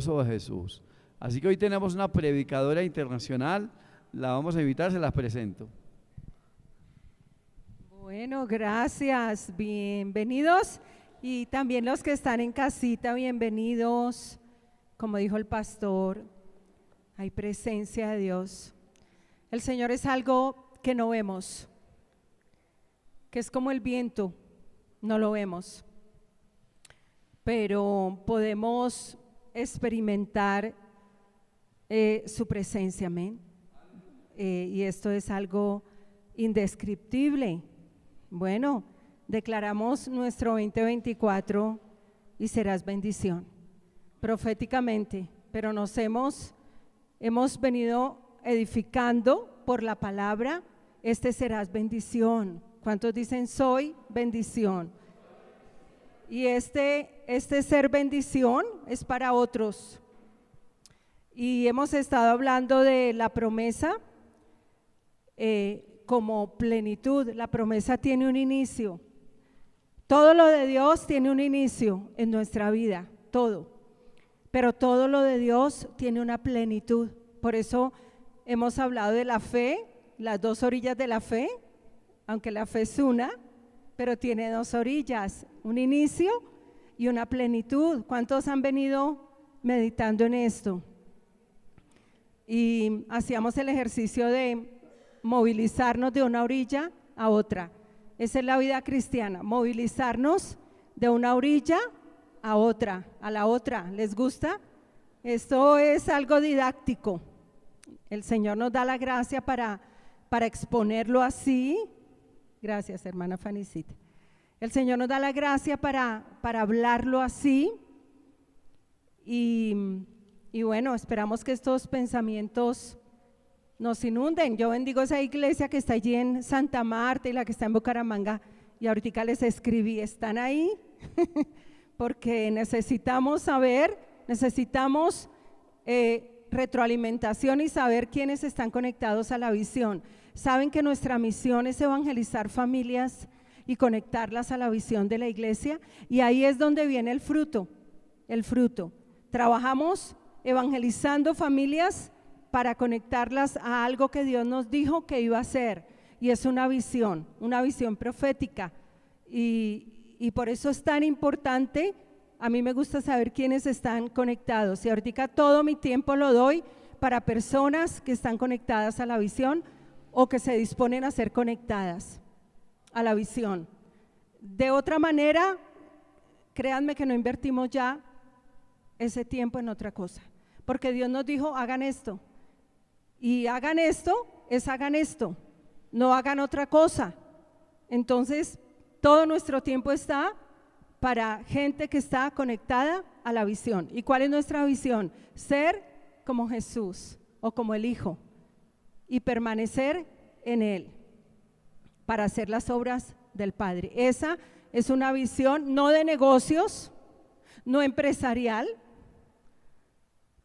De Jesús. Así que hoy tenemos una predicadora internacional, la vamos a invitar, se las presento. Bueno, gracias, bienvenidos, y también los que están en casita, bienvenidos. Como dijo el pastor, hay presencia de Dios. El Señor es algo que no vemos, que es como el viento, no lo vemos, pero podemos experimentar su presencia, amén. Y esto es algo indescriptible. Bueno, declaramos nuestro 2024 y serás bendición, proféticamente, pero nos hemos venido edificando por la palabra. Serás bendición. ¿Cuántos dicen soy bendición? Y este ser bendición es para otros. Y hemos estado hablando de la promesa como plenitud. La promesa tiene un inicio. Todo lo de Dios tiene un inicio en nuestra vida, todo. Pero todo lo de Dios tiene una plenitud. Por eso hemos hablado de la fe, las dos orillas de la fe, aunque la fe es una, pero tiene dos orillas, un inicio y una plenitud. ¿Cuántos han venido meditando en esto? Y hacíamos el ejercicio de movilizarnos de una orilla a otra. Esa es la vida cristiana, movilizarnos de una orilla a otra, a la otra. ¿Les gusta? Esto es algo didáctico. El Señor nos da la gracia para exponerlo así. Gracias, hermana Fanicita. El Señor nos da la gracia para hablarlo así. Y bueno, esperamos que estos pensamientos nos inunden. Yo bendigo esa iglesia que está allí en Santa Marta y la que está en Bucaramanga, y ahorita les escribí, ¿están ahí? Porque necesitamos saber, necesitamos retroalimentación y saber quiénes están conectados a la visión. Saben que nuestra misión es evangelizar familias y conectarlas a la visión de la iglesia, y ahí es donde viene el fruto, el fruto. Trabajamos evangelizando familias para conectarlas a algo que Dios nos dijo que iba a hacer, y es una visión profética, y por eso es tan importante. A mí me gusta saber quiénes están conectados, y ahorita todo mi tiempo lo doy para personas que están conectadas a la visión o que se disponen a ser conectadas a la visión. De otra manera, créanme que no invertimos ya ese tiempo en otra cosa, porque Dios nos dijo hagan esto, y hagan esto, no hagan otra cosa. Entonces todo nuestro tiempo está para gente que está conectada a la visión. ¿Y cuál es nuestra visión? Ser como Jesús o como el Hijo y permanecer en Él para hacer las obras del Padre. Esa es una visión no de negocios, no empresarial,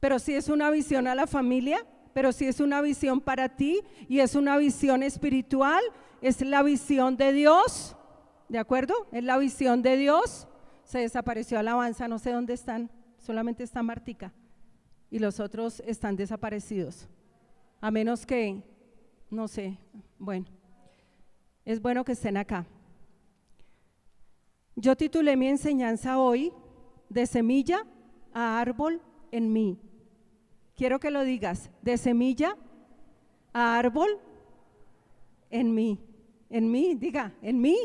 pero sí es una visión a la familia, pero sí es una visión para ti, y es una visión espiritual, es la visión de Dios, ¿de acuerdo? Es la visión de Dios. Se desapareció alabanza, no sé dónde están, solamente está Martica y los otros están desaparecidos, a menos que, no sé, bueno, es bueno que estén acá. Yo titulé mi enseñanza hoy, de semilla a árbol en mí. Quiero que lo digas, de semilla a árbol en mí, diga, en mí,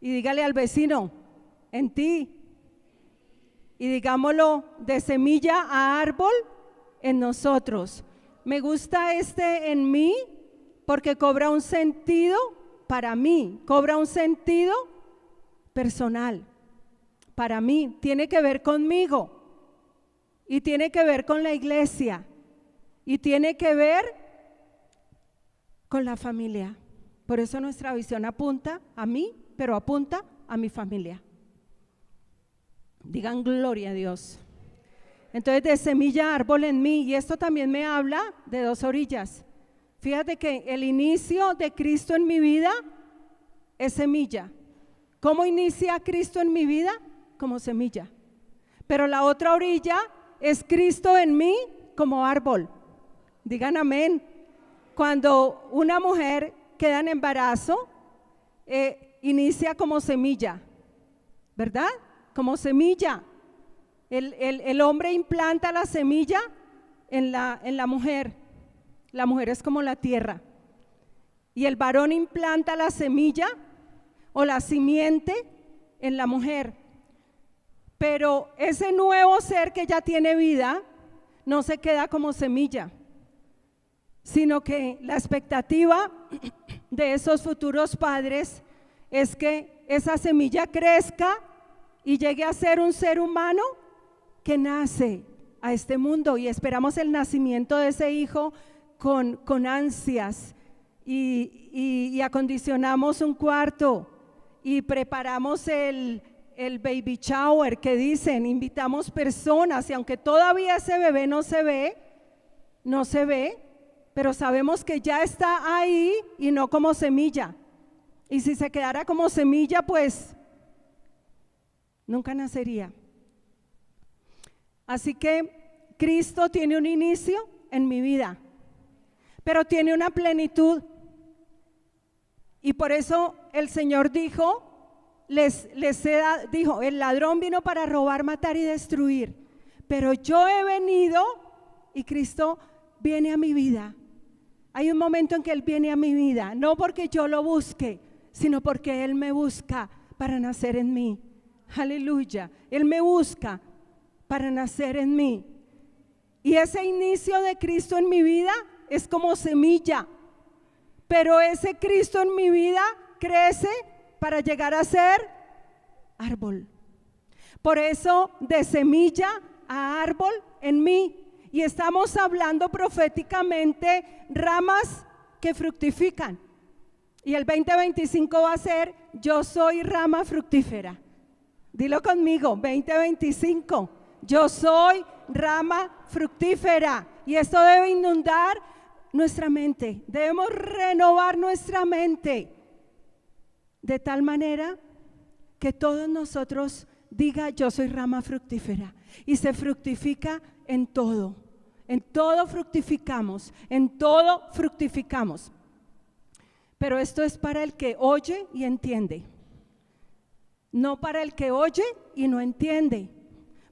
y dígale al vecino, en ti, y digámoslo, de semilla a árbol en nosotros. Me gusta en mí porque cobra un sentido para mí, cobra un sentido personal para mí, tiene que ver conmigo, y tiene que ver con la iglesia, y tiene que ver con la familia. Por eso nuestra visión apunta a mí, pero apunta a mi familia. Digan gloria a Dios. Entonces, de semilla a árbol en mí, y esto también me habla de dos orillas. Fíjate que el inicio de Cristo en mi vida es semilla. ¿Cómo inicia Cristo en mi vida? Como semilla. Pero la otra orilla es Cristo en mí como árbol. Digan amén. Cuando una mujer queda en embarazo, inicia como semilla, ¿verdad? Como semilla. El hombre implanta la semilla en la mujer. La mujer es como la tierra. Y el varón implanta la semilla o la simiente en la mujer. Pero ese nuevo ser que ya tiene vida no se queda como semilla, sino que la expectativa de esos futuros padres es que esa semilla crezca y llegue a ser un ser humano que nace a este mundo, y esperamos el nacimiento de ese hijo con ansias, y acondicionamos un cuarto y preparamos el baby shower que dicen, invitamos personas, y aunque todavía ese bebé no se ve, pero sabemos que ya está ahí y no como semilla. Y si se quedara como semilla, pues nunca nacería. Así que Cristo tiene un inicio en mi vida, pero tiene una plenitud. Y por eso el Señor dijo, dijo, el ladrón vino para robar, matar y destruir, pero yo he venido, y Cristo viene a mi vida. Hay un momento en que Él viene a mi vida, no porque yo lo busque, sino porque Él me busca para nacer en mí. Aleluya, Él me busca para nacer en mí. Y ese inicio de Cristo en mi vida es como semilla, pero ese Cristo en mi vida crece para llegar a ser árbol. Por eso, de semilla a árbol en mí. Y estamos hablando proféticamente ramas que fructifican. Y el 2025 va a ser, yo soy rama fructífera. Dilo conmigo, 2025, yo soy rama fructífera. Y esto debe inundar nuestra mente. Debemos renovar nuestra mente de tal manera que todos nosotros diga, yo soy rama fructífera. Y se fructifica en todo. En todo fructificamos, en todo fructificamos. Pero esto es para el que oye y entiende, no para el que oye y no entiende.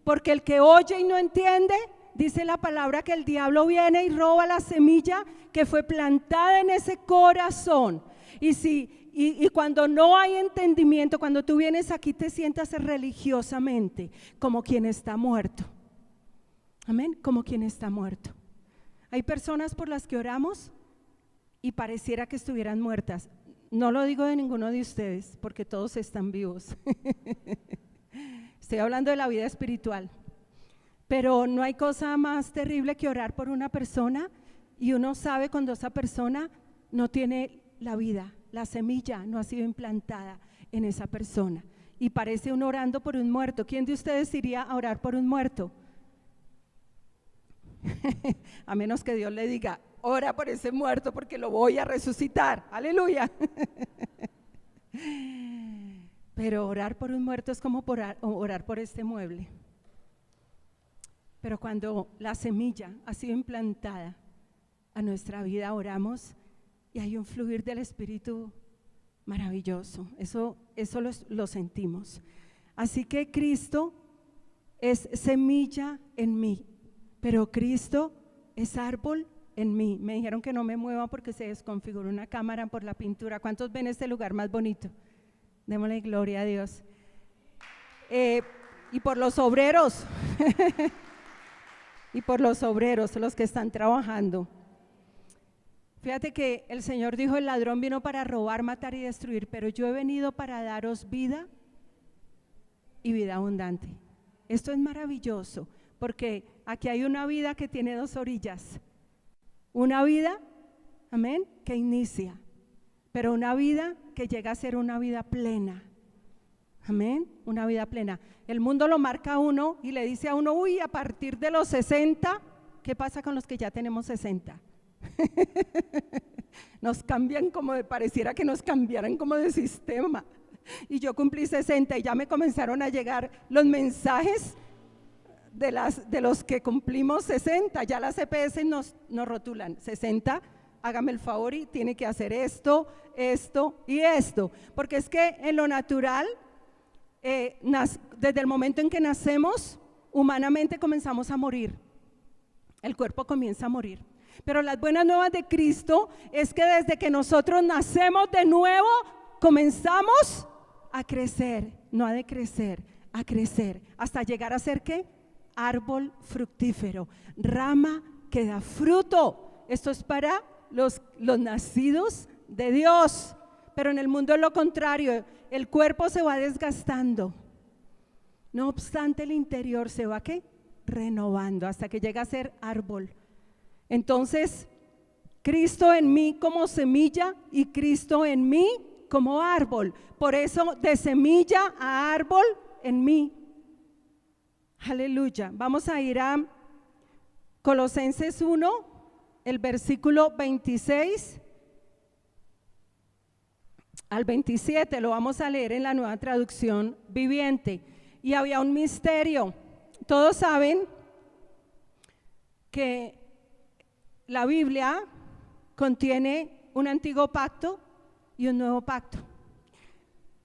Porque el que oye y no entiende, dice la palabra que el diablo viene y roba la semilla que fue plantada en ese corazón. Y cuando no hay entendimiento, cuando tú vienes aquí te sientas religiosamente como quien está muerto. Amén, como quien está muerto. Hay personas por las que oramos y pareciera que estuvieran muertas. No lo digo de ninguno de ustedes, porque todos están vivos. Estoy hablando de la vida espiritual. Pero no hay cosa más terrible que orar por una persona y uno sabe cuando esa persona no tiene la vida, la semilla no ha sido implantada en esa persona. Y parece uno orando por un muerto. ¿Quién de ustedes iría a orar por un muerto? A menos que Dios le diga, ora por ese muerto porque lo voy a resucitar, aleluya. Pero orar por un muerto es como orar por este mueble. Pero cuando la semilla ha sido implantada a nuestra vida, oramos y hay un fluir del Espíritu maravilloso. Eso lo sentimos. Así que Cristo es semilla en mí, pero Cristo es árbol en mí. Me dijeron que no me mueva porque se desconfiguró una cámara por la pintura. ¿Cuántos ven este lugar más bonito? Démosle gloria a Dios. Y por los obreros, y por los obreros, los que están trabajando. Fíjate que el Señor dijo, el ladrón vino para robar, matar y destruir, pero yo he venido para daros vida y vida abundante. Esto es maravilloso, porque aquí hay una vida que tiene dos orillas. Una vida, amén, que inicia, pero una vida que llega a ser una vida plena. Amén, una vida plena. El mundo lo marca a uno y le dice a uno, uy, a partir de los 60, ¿qué pasa con los que ya tenemos 60? Nos cambian como pareciera que nos cambiaran como de sistema. Y yo cumplí 60 y ya me comenzaron a llegar los mensajes de los que cumplimos 60, ya las EPS nos rotulan, 60, hágame el favor y tiene que hacer esto, esto y esto, porque es que en lo natural, desde el momento en que nacemos, humanamente comenzamos a morir, el cuerpo comienza a morir, pero las buenas nuevas de Cristo es que desde que nosotros nacemos de nuevo, comenzamos a crecer, no a decrecer, a crecer, hasta llegar a ser ¿qué? Árbol fructífero, rama que da fruto. Esto es para los nacidos de Dios, pero en el mundo es lo contrario, el cuerpo se va desgastando, no obstante el interior se va ¿qué? Renovando hasta que llega a ser árbol. Entonces, Cristo en mí como semilla y Cristo en mí como árbol, por eso de semilla a árbol en mí. Aleluya. Vamos a ir a Colosenses 1, el versículo 26 al 27, lo vamos a leer en la Nueva Traducción Viviente. Y había un misterio. Todos saben que la Biblia contiene un antiguo pacto y un nuevo pacto.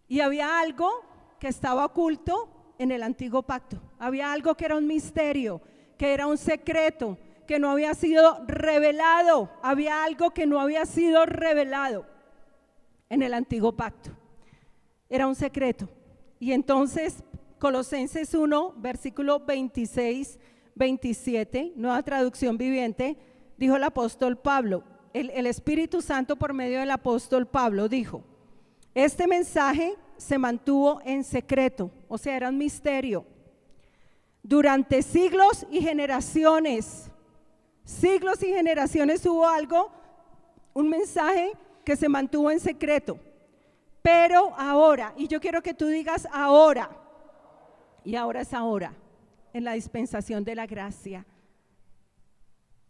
Y había algo que estaba oculto en el antiguo pacto. Había algo que era un misterio, que era un secreto, que no había sido revelado. Había algo que no había sido revelado en el antiguo pacto. Era un secreto. Y entonces Colosenses 1, versículo 26, 27, Nueva Traducción Viviente, dijo el apóstol Pablo, el Espíritu Santo por medio del apóstol Pablo dijo: este mensaje se mantuvo en secreto, o sea, era un misterio, durante siglos y generaciones. Siglos y generaciones hubo algo, un mensaje que se mantuvo en secreto. Pero ahora, y yo quiero que tú digas ahora, y ahora es ahora, en la dispensación de la gracia.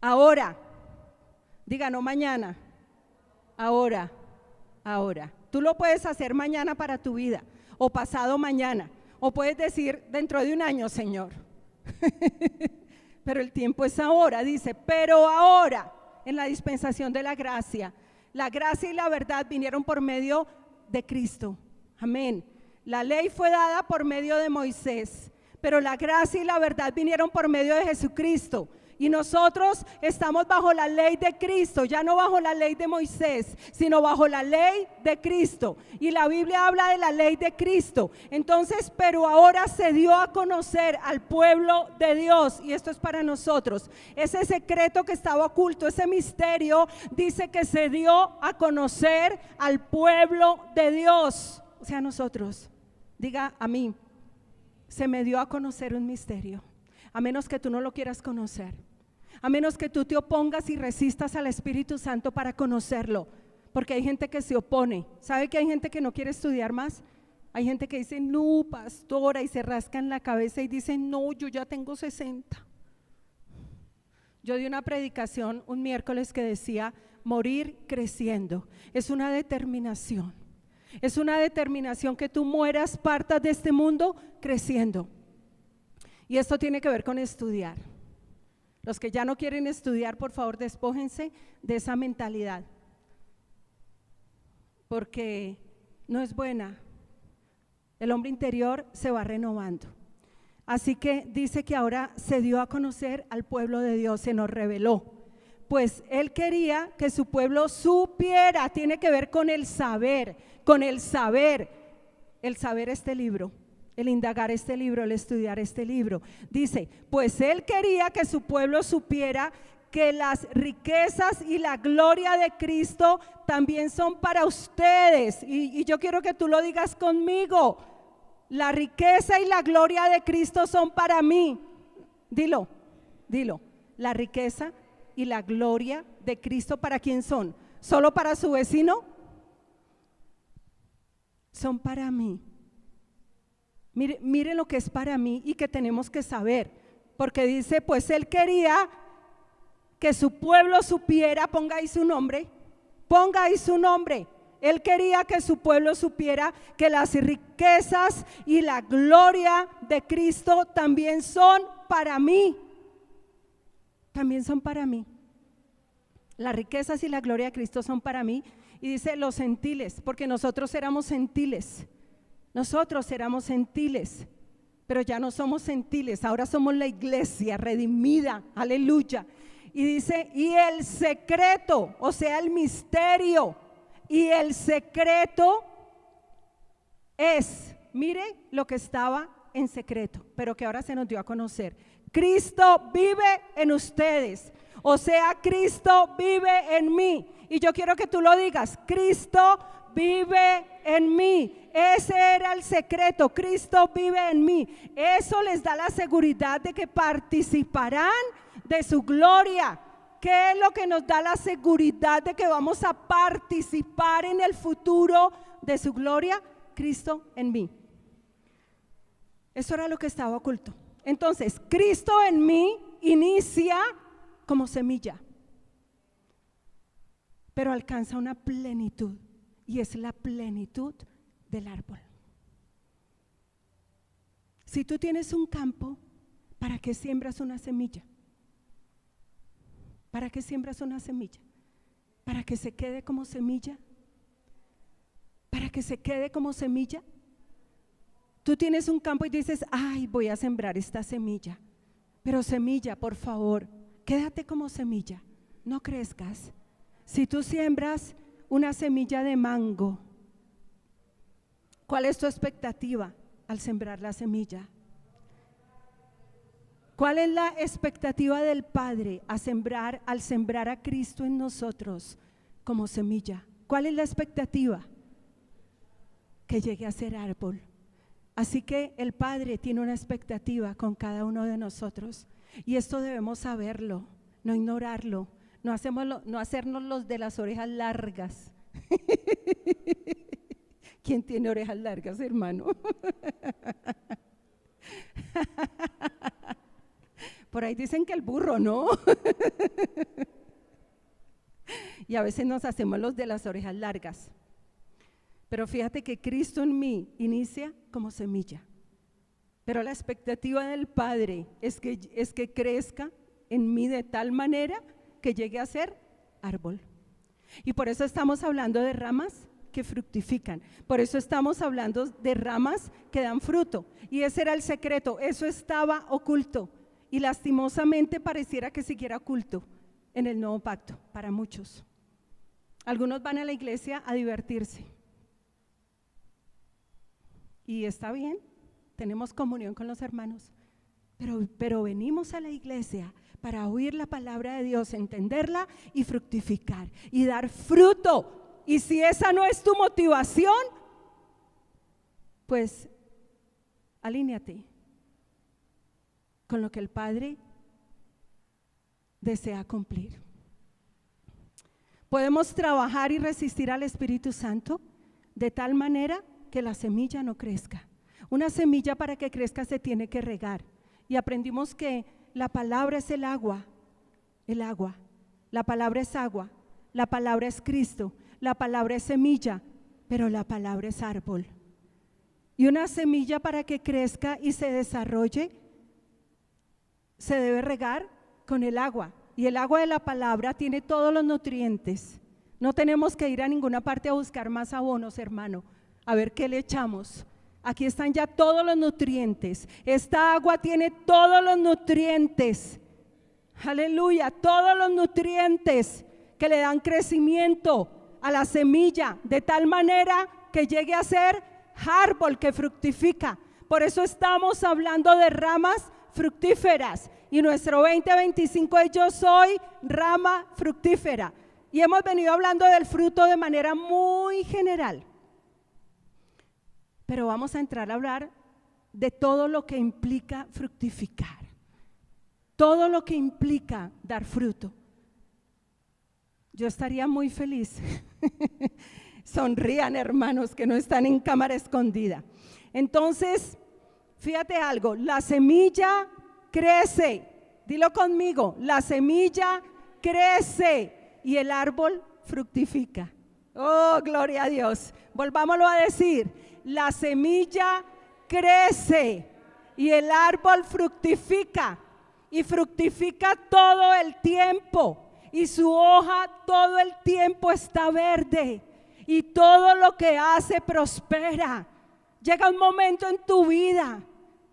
Ahora, diga no mañana, ahora, ahora. Tú lo puedes hacer mañana para tu vida, o pasado mañana, o puedes decir dentro de un año, Señor. Pero el tiempo es ahora, dice, pero ahora, en la dispensación de la gracia y la verdad vinieron por medio de Cristo. Amén. La ley fue dada por medio de Moisés, pero la gracia y la verdad vinieron por medio de Jesucristo. Y nosotros estamos bajo la ley de Cristo, ya no bajo la ley de Moisés, sino bajo la ley de Cristo. Y la Biblia habla de la ley de Cristo. Entonces, pero ahora se dio a conocer al pueblo de Dios, y esto es para nosotros. Ese secreto que estaba oculto, ese misterio, dice que se dio a conocer al pueblo de Dios. O sea, nosotros, diga a mí, se me dio a conocer un misterio, a menos que tú no lo quieras conocer. A menos que tú te opongas y resistas al Espíritu Santo para conocerlo, porque hay gente que se opone. ¿Sabe que hay gente que no quiere estudiar más? Hay gente que dice, no, pastora, y se rascan la cabeza y dicen, no, yo ya tengo 60. Yo di una predicación un miércoles que decía, morir creciendo. Es una determinación. Es una determinación que tú mueras, partas de este mundo creciendo. Y esto tiene que ver con estudiar. Los que ya no quieren estudiar, por favor, despójense de esa mentalidad, porque no es buena. El hombre interior se va renovando. Así que dice que ahora se dio a conocer al pueblo de Dios, se nos reveló. Pues él quería que su pueblo supiera, tiene que ver con el saber, el saber este libro. El indagar este libro, el estudiar este libro. Dice, pues él quería que su pueblo supiera que las riquezas y la gloria de Cristo también son para ustedes. Y yo quiero que tú lo digas conmigo. La riqueza y la gloria de Cristo son para mí. Dilo. La riqueza y la gloria de Cristo, ¿para quién son? ¿Solo para su vecino? Son para mí. Mire lo que es para mí y que tenemos que saber, porque dice, pues él quería que su pueblo supiera, ponga ahí su nombre, él quería que su pueblo supiera que las riquezas y la gloria de Cristo también son para mí, también son para mí. Las riquezas y la gloria de Cristo son para mí. Y dice los gentiles, porque nosotros éramos gentiles, pero ya no somos gentiles, ahora somos la iglesia redimida, aleluya. Y dice, y el secreto, o sea el misterio, y el secreto es, mire lo que estaba en secreto, pero que ahora se nos dio a conocer. Cristo vive en ustedes, o sea, Cristo vive en mí. Y yo quiero que tú lo digas, Cristo vive en mí. Ese era el secreto, Cristo vive en mí. Eso les da la seguridad de que participarán de su gloria. ¿Qué es lo que nos da la seguridad de que vamos a participar en el futuro de su gloria? Cristo en mí. Eso era lo que estaba oculto. Entonces, Cristo en mí inicia como semilla, pero alcanza una plenitud, y es la plenitud del árbol. Si tú tienes un campo, ¿para qué siembras una semilla? ¿Para qué siembras una semilla? ¿Para que se quede como semilla? ¿Para que se quede como semilla? Tú tienes un campo y dices, ay, voy a sembrar esta semilla, pero semilla, por favor, quédate como semilla, no crezcas. Si tú siembras una semilla de mango, ¿cuál es tu expectativa al sembrar la semilla? ¿Cuál es la expectativa del Padre al sembrar a Cristo en nosotros como semilla? ¿Cuál es la expectativa? Que llegue a ser árbol. Así que el Padre tiene una expectativa con cada uno de nosotros, y esto debemos saberlo, no ignorarlo, no hacernos los de las orejas largas. ¿Quién tiene orejas largas, hermano? Por ahí dicen que el burro, ¿no? Y a veces nos hacemos los de las orejas largas. Pero fíjate que Cristo en mí inicia como semilla, pero la expectativa del Padre es que crezca en mí de tal manera que llegue a ser árbol. Y por eso estamos hablando de ramas que fructifican, por eso estamos hablando de ramas que dan fruto. Y ese era el secreto, eso estaba oculto, y lastimosamente pareciera que siguiera oculto en el nuevo pacto para muchos. Algunos van a la iglesia a divertirse, y está bien, tenemos comunión con los hermanos, pero venimos a la iglesia para oír la palabra de Dios, entenderla y fructificar y dar fruto. Y si esa no es tu motivación, pues alíñate con lo que el Padre desea cumplir. Podemos trabajar y resistir al Espíritu Santo de tal manera que la semilla no crezca. Una semilla, para que crezca, se tiene que regar, y aprendimos que la palabra es el agua, la palabra es agua, la palabra es Cristo, la palabra es semilla, pero la palabra es árbol. Y una semilla, para que crezca y se desarrolle, se debe regar con el agua, y el agua de la palabra tiene todos los nutrientes. No tenemos que ir a ninguna parte a buscar más abonos, hermano, a ver qué le echamos. Aquí están ya todos los nutrientes. Esta agua tiene todos los nutrientes, aleluya, todos los nutrientes que le dan crecimiento a la semilla, de tal manera que llegue a ser árbol que fructifica. Por eso estamos hablando de ramas fructíferas, y nuestro 2025 es yo soy rama fructífera, y hemos venido hablando del fruto de manera muy general, pero vamos a entrar a hablar de todo lo que implica fructificar, todo lo que implica dar fruto. Yo estaría muy feliz. Sonrían, hermanos, que no están en cámara escondida. Entonces, fíjate algo, la semilla crece, dilo conmigo, la semilla crece y el árbol fructifica. Oh, gloria a Dios. Volvámoslo a decir, la semilla crece y el árbol fructifica, y fructifica todo el tiempo, y su hoja todo el tiempo está verde, y todo lo que hace prospera. Llega un momento en tu vida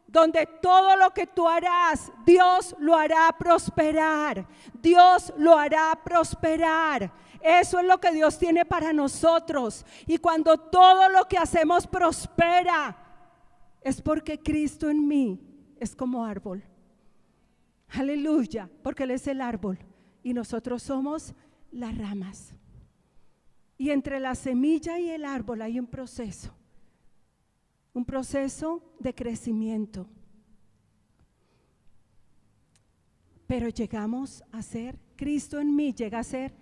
donde todo lo que tú harás, Dios lo hará prosperar. Dios lo hará prosperar. Eso es lo que Dios tiene para nosotros. Y cuando todo lo que hacemos prospera, es porque Cristo en mí es como árbol. Aleluya, porque Él es el árbol y nosotros somos las ramas. Y entre la semilla y el árbol hay un proceso de crecimiento. Pero llegamos a ser, Cristo en mí llega a ser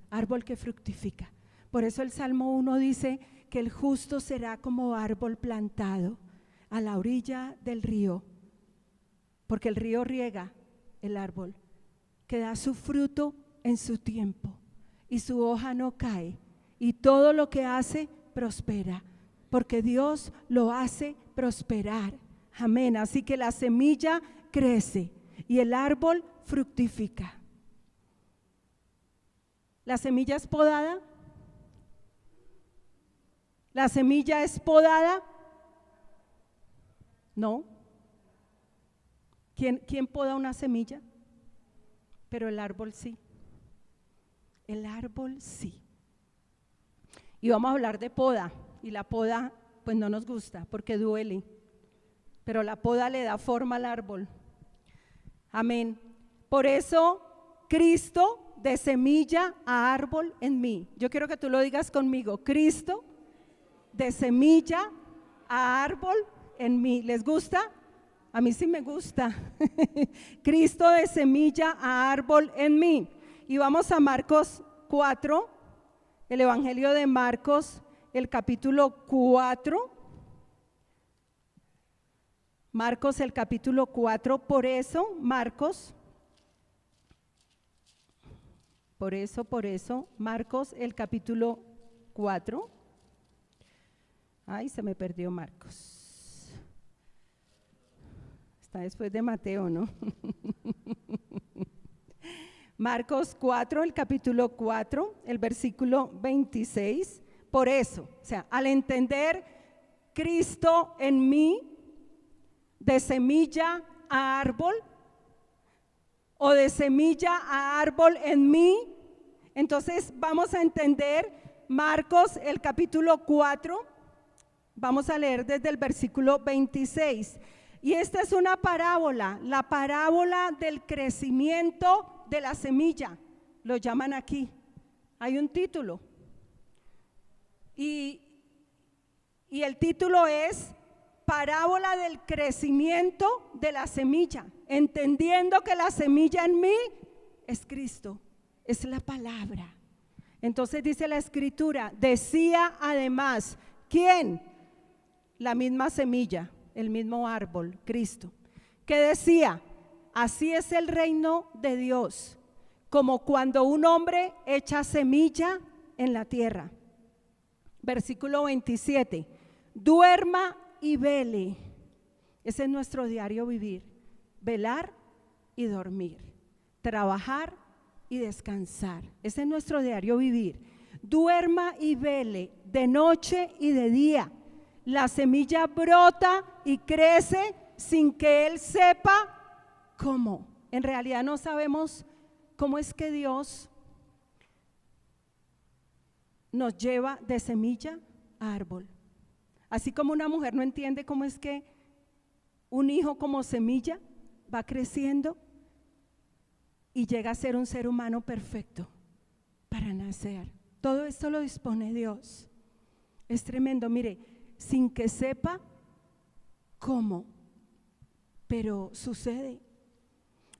árbol que fructifica. Por eso el Salmo 1 dice que el justo será como árbol plantado a la orilla del río, porque el río riega el árbol, que da su fruto en su tiempo y su hoja no cae, y todo lo que hace prospera, porque Dios lo hace prosperar. Amén. Así que la semilla crece y el árbol fructifica. ¿La semilla es podada? ¿La semilla es podada? No. ¿Quién poda una semilla? Pero el árbol sí. El árbol sí. Y vamos a hablar de poda. Y la poda pues no nos gusta porque duele. Pero la poda le da forma al árbol. Amén. Por eso Cristo de semilla a árbol en mí. Yo quiero que tú lo digas conmigo. Cristo de semilla a árbol en mí. ¿Les gusta? A mí sí me gusta. Cristo de semilla a árbol en mí. Y vamos a Marcos 4, el Evangelio de Marcos, el capítulo 4. Marcos, el capítulo 4. Por eso, Marcos, Marcos, el capítulo 4. Ay, se me perdió Marcos. Está después de Mateo, ¿no? Marcos 4, el capítulo 4, el versículo 26. Por eso, o sea, al entender Cristo en mí, de semilla a árbol, o de semilla a árbol en mí, entonces vamos a entender Marcos, el capítulo 4, vamos a leer desde el versículo 26. Y esta es una parábola, la parábola del crecimiento de la semilla, lo llaman aquí. Hay un título. Y el título es Parábola del crecimiento de la semilla, entendiendo que la semilla en mí es Cristo, es la palabra. Entonces dice la escritura, decía además, ¿quién? La misma semilla, el mismo árbol, Cristo, que decía, así es el reino de Dios, como cuando un hombre echa semilla en la tierra. Versículo 27, duerma y vele. Ese es nuestro diario vivir, velar y dormir, trabajar y descansar. Ese es nuestro diario vivir. Duerma y vele de noche y de día. La semilla brota y crece sin que él sepa cómo. En realidad no sabemos cómo es que Dios nos lleva de semilla a árbol. Así como una mujer no entiende cómo es que un hijo como semilla va creciendo y llega a ser un ser humano perfecto para nacer. Todo esto lo dispone Dios. Es tremendo, mire, sin que sepa cómo, pero sucede.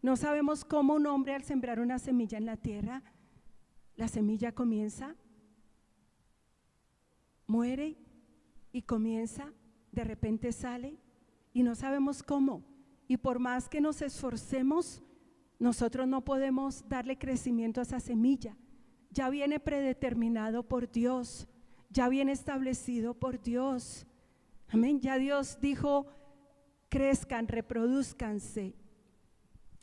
No sabemos cómo un hombre al sembrar una semilla en la tierra, la semilla comienza, muere y comienza, de repente sale y no sabemos cómo. Y por más que nos esforcemos, nosotros no podemos darle crecimiento a esa semilla. Ya viene predeterminado por Dios, ya viene establecido por Dios. Amén. Ya Dios dijo crezcan, reproduzcanse.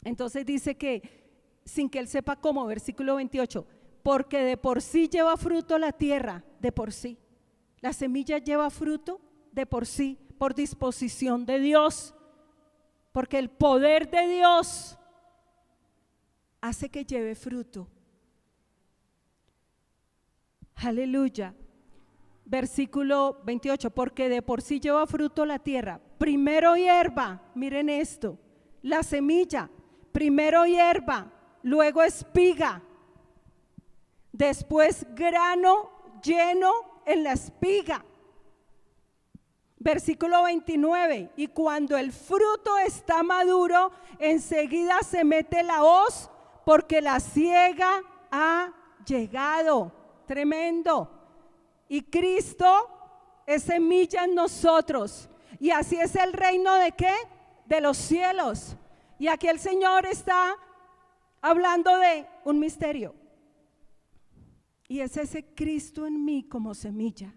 Entonces dice que sin que él sepa cómo, versículo 28, porque de por sí lleva fruto la tierra, de por sí. La semilla lleva fruto de por sí, por disposición de Dios, porque el poder de Dios hace que lleve fruto. Aleluya. Versículo 28, porque de por sí lleva fruto la tierra, primero hierba, miren esto, la semilla, primero hierba, luego espiga, después grano lleno en la espiga. Versículo 29, y cuando el fruto está maduro, enseguida se mete la hoz, porque la siega ha llegado. Tremendo. Y Cristo es semilla en nosotros. Y así es el reino ¿de qué? De los cielos. Y aquí el Señor está hablando de un misterio. Y es ese Cristo en mí como semilla.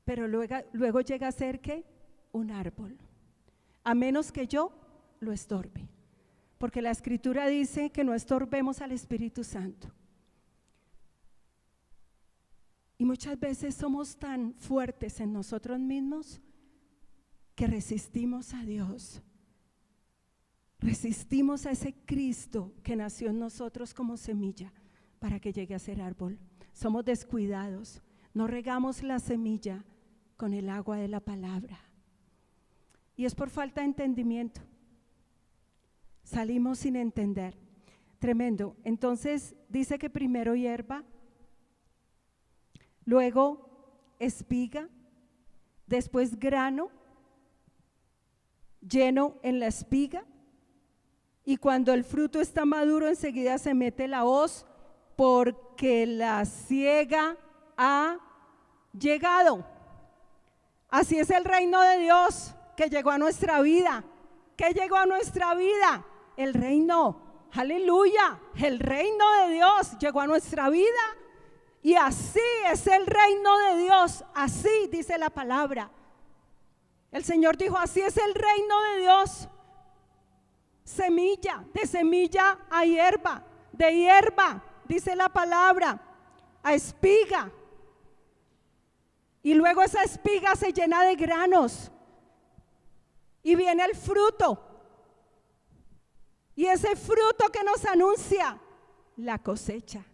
Pero luego llega a ser ¿qué? Un árbol. A menos que yo lo estorbe. Porque la Escritura dice que no estorbemos al Espíritu Santo. Y muchas veces somos tan fuertes en nosotros mismos que resistimos a Dios. Resistimos a ese Cristo que nació en nosotros como semilla para que llegue a ser árbol. Somos descuidados, no regamos la semilla con el agua de la palabra. Y es por falta de entendimiento. Salimos sin entender. Tremendo. Entonces dice que primero hierba, luego espiga, después grano lleno en la espiga, y cuando el fruto está maduro enseguida se mete la hoz, porque la siega ha llegado. Así es el reino de Dios que llegó a nuestra vida. ¿Qué llegó a nuestra vida? El reino, aleluya, el reino de Dios llegó a nuestra vida. Y así es el reino de Dios, así dice la palabra. El Señor dijo, así es el reino de Dios. Semilla, de semilla a hierba, de hierba, dice la palabra, a espiga. Y luego esa espiga se llena de granos. Y viene el fruto. Y ese fruto que nos anuncia la cosecha.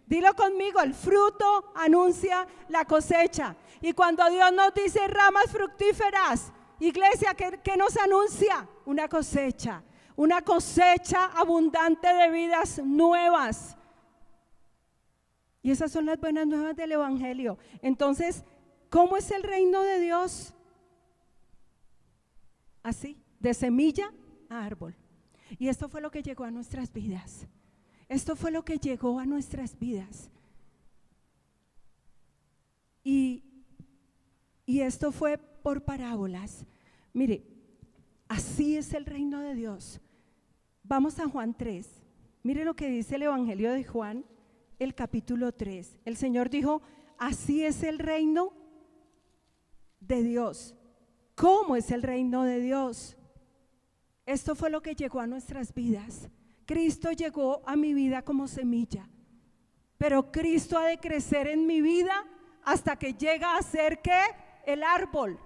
Dilo conmigo, el fruto anuncia la cosecha. Y cuando Dios nos dice ramas fructíferas, iglesia, ¿qué nos anuncia? Una cosecha abundante de vidas nuevas. Y esas son las buenas nuevas del Evangelio. Entonces, ¿cómo es el reino de Dios? Así, de semilla a árbol. Y esto fue lo que llegó a nuestras vidas. Esto fue lo que llegó a nuestras vidas. Y esto fue por parábolas. Mire, así es el reino de Dios. Vamos a Juan 3. Mire lo que dice el Evangelio de Juan, el capítulo 3. El Señor dijo, así es el reino de Dios. ¿Cómo es el reino de Dios? Esto fue lo que llegó a nuestras vidas. Cristo llegó a mi vida como semilla, pero Cristo ha de crecer en mi vida hasta que llega a ser ¿qué? El árbol.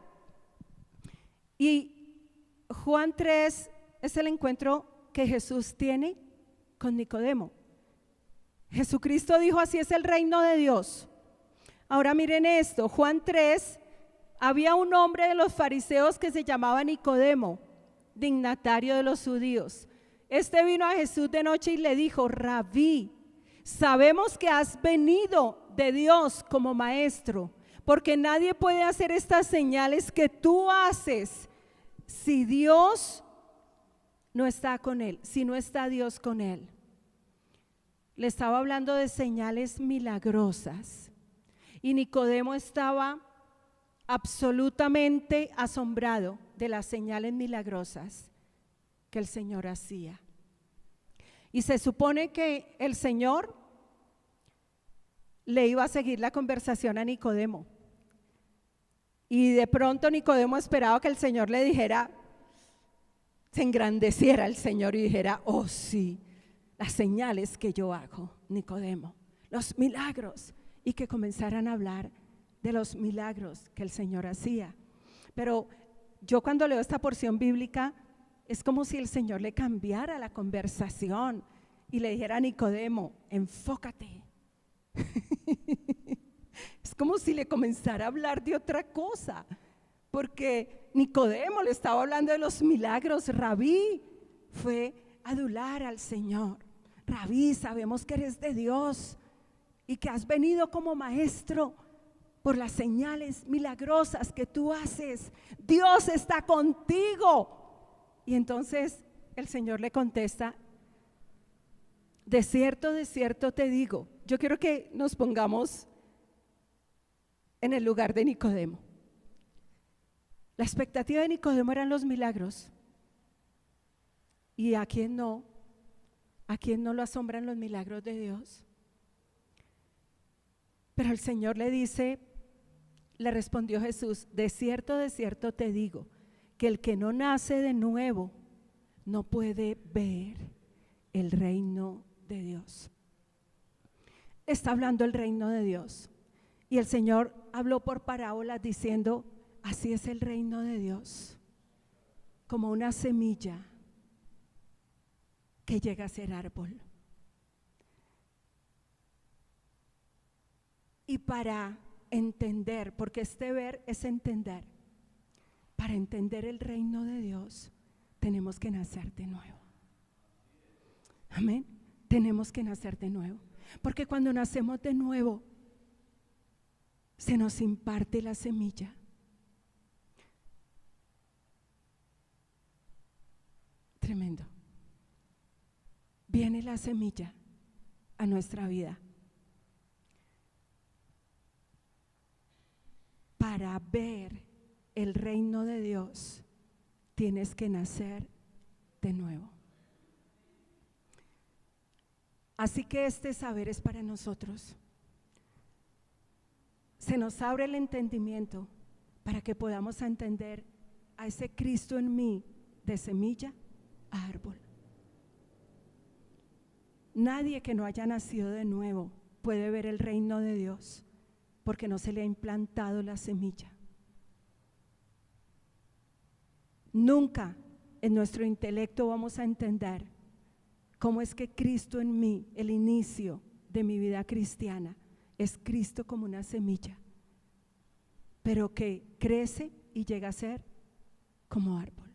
Y Juan 3 es el encuentro que Jesús tiene con Nicodemo. Jesucristo dijo, así es el reino de Dios. Ahora miren esto, Juan 3, había un hombre de los fariseos que se llamaba Nicodemo, dignatario de los judíos. Este vino a Jesús de noche y le dijo, Rabí, sabemos que has venido de Dios como maestro, porque nadie puede hacer estas señales que tú haces si Dios no está con él, si no está Dios con él. Le estaba hablando de señales milagrosas y Nicodemo estaba absolutamente asombrado de las señales milagrosas que el Señor hacía. Y se supone que el Señor le iba a seguir la conversación a Nicodemo. Y de pronto Nicodemo esperaba que el Señor le dijera, se engrandeciera el Señor y dijera, oh sí, las señales que yo hago, Nicodemo, los milagros, y que comenzaran a hablar de los milagros que el Señor hacía. Pero yo cuando leo esta porción bíblica, es como si el Señor le cambiara la conversación y le dijera a Nicodemo, enfócate. Es como si le comenzara a hablar de otra cosa, porque Nicodemo le estaba hablando de los milagros. Rabí fue adular al Señor. Rabí, sabemos que eres de Dios y que has venido como maestro por las señales milagrosas que tú haces. Dios está contigo. Y entonces el Señor le contesta, de cierto te digo. Yo quiero que nos pongamos en el lugar de Nicodemo. La expectativa de Nicodemo eran los milagros. ¿Y a quién no? ¿A quién no lo asombran los milagros de Dios? Pero el Señor le dice, le respondió Jesús, de cierto te digo, que el que no nace de nuevo no puede ver el reino de Dios. Está hablando el reino de Dios. Y el Señor habló por parábolas diciendo, así es el reino de Dios, como una semilla que llega a ser árbol. Y para entender, porque este ver es entender, para entender el reino de Dios, tenemos que nacer de nuevo. Amén. Tenemos que nacer de nuevo. Porque cuando nacemos de nuevo, se nos imparte la semilla. Tremendo. Viene la semilla a nuestra vida. Para ver el reino de Dios, tienes que nacer de nuevo. Así que este saber es para nosotros. Se nos abre el entendimiento para que podamos entender a ese Cristo en mí, de semilla a árbol. Nadie que no haya nacido de nuevo puede ver el reino de Dios porque no se le ha implantado la semilla. Nunca en nuestro intelecto vamos a entender cómo es que Cristo en mí, el inicio de mi vida cristiana, es Cristo como una semilla, pero que crece y llega a ser como árbol.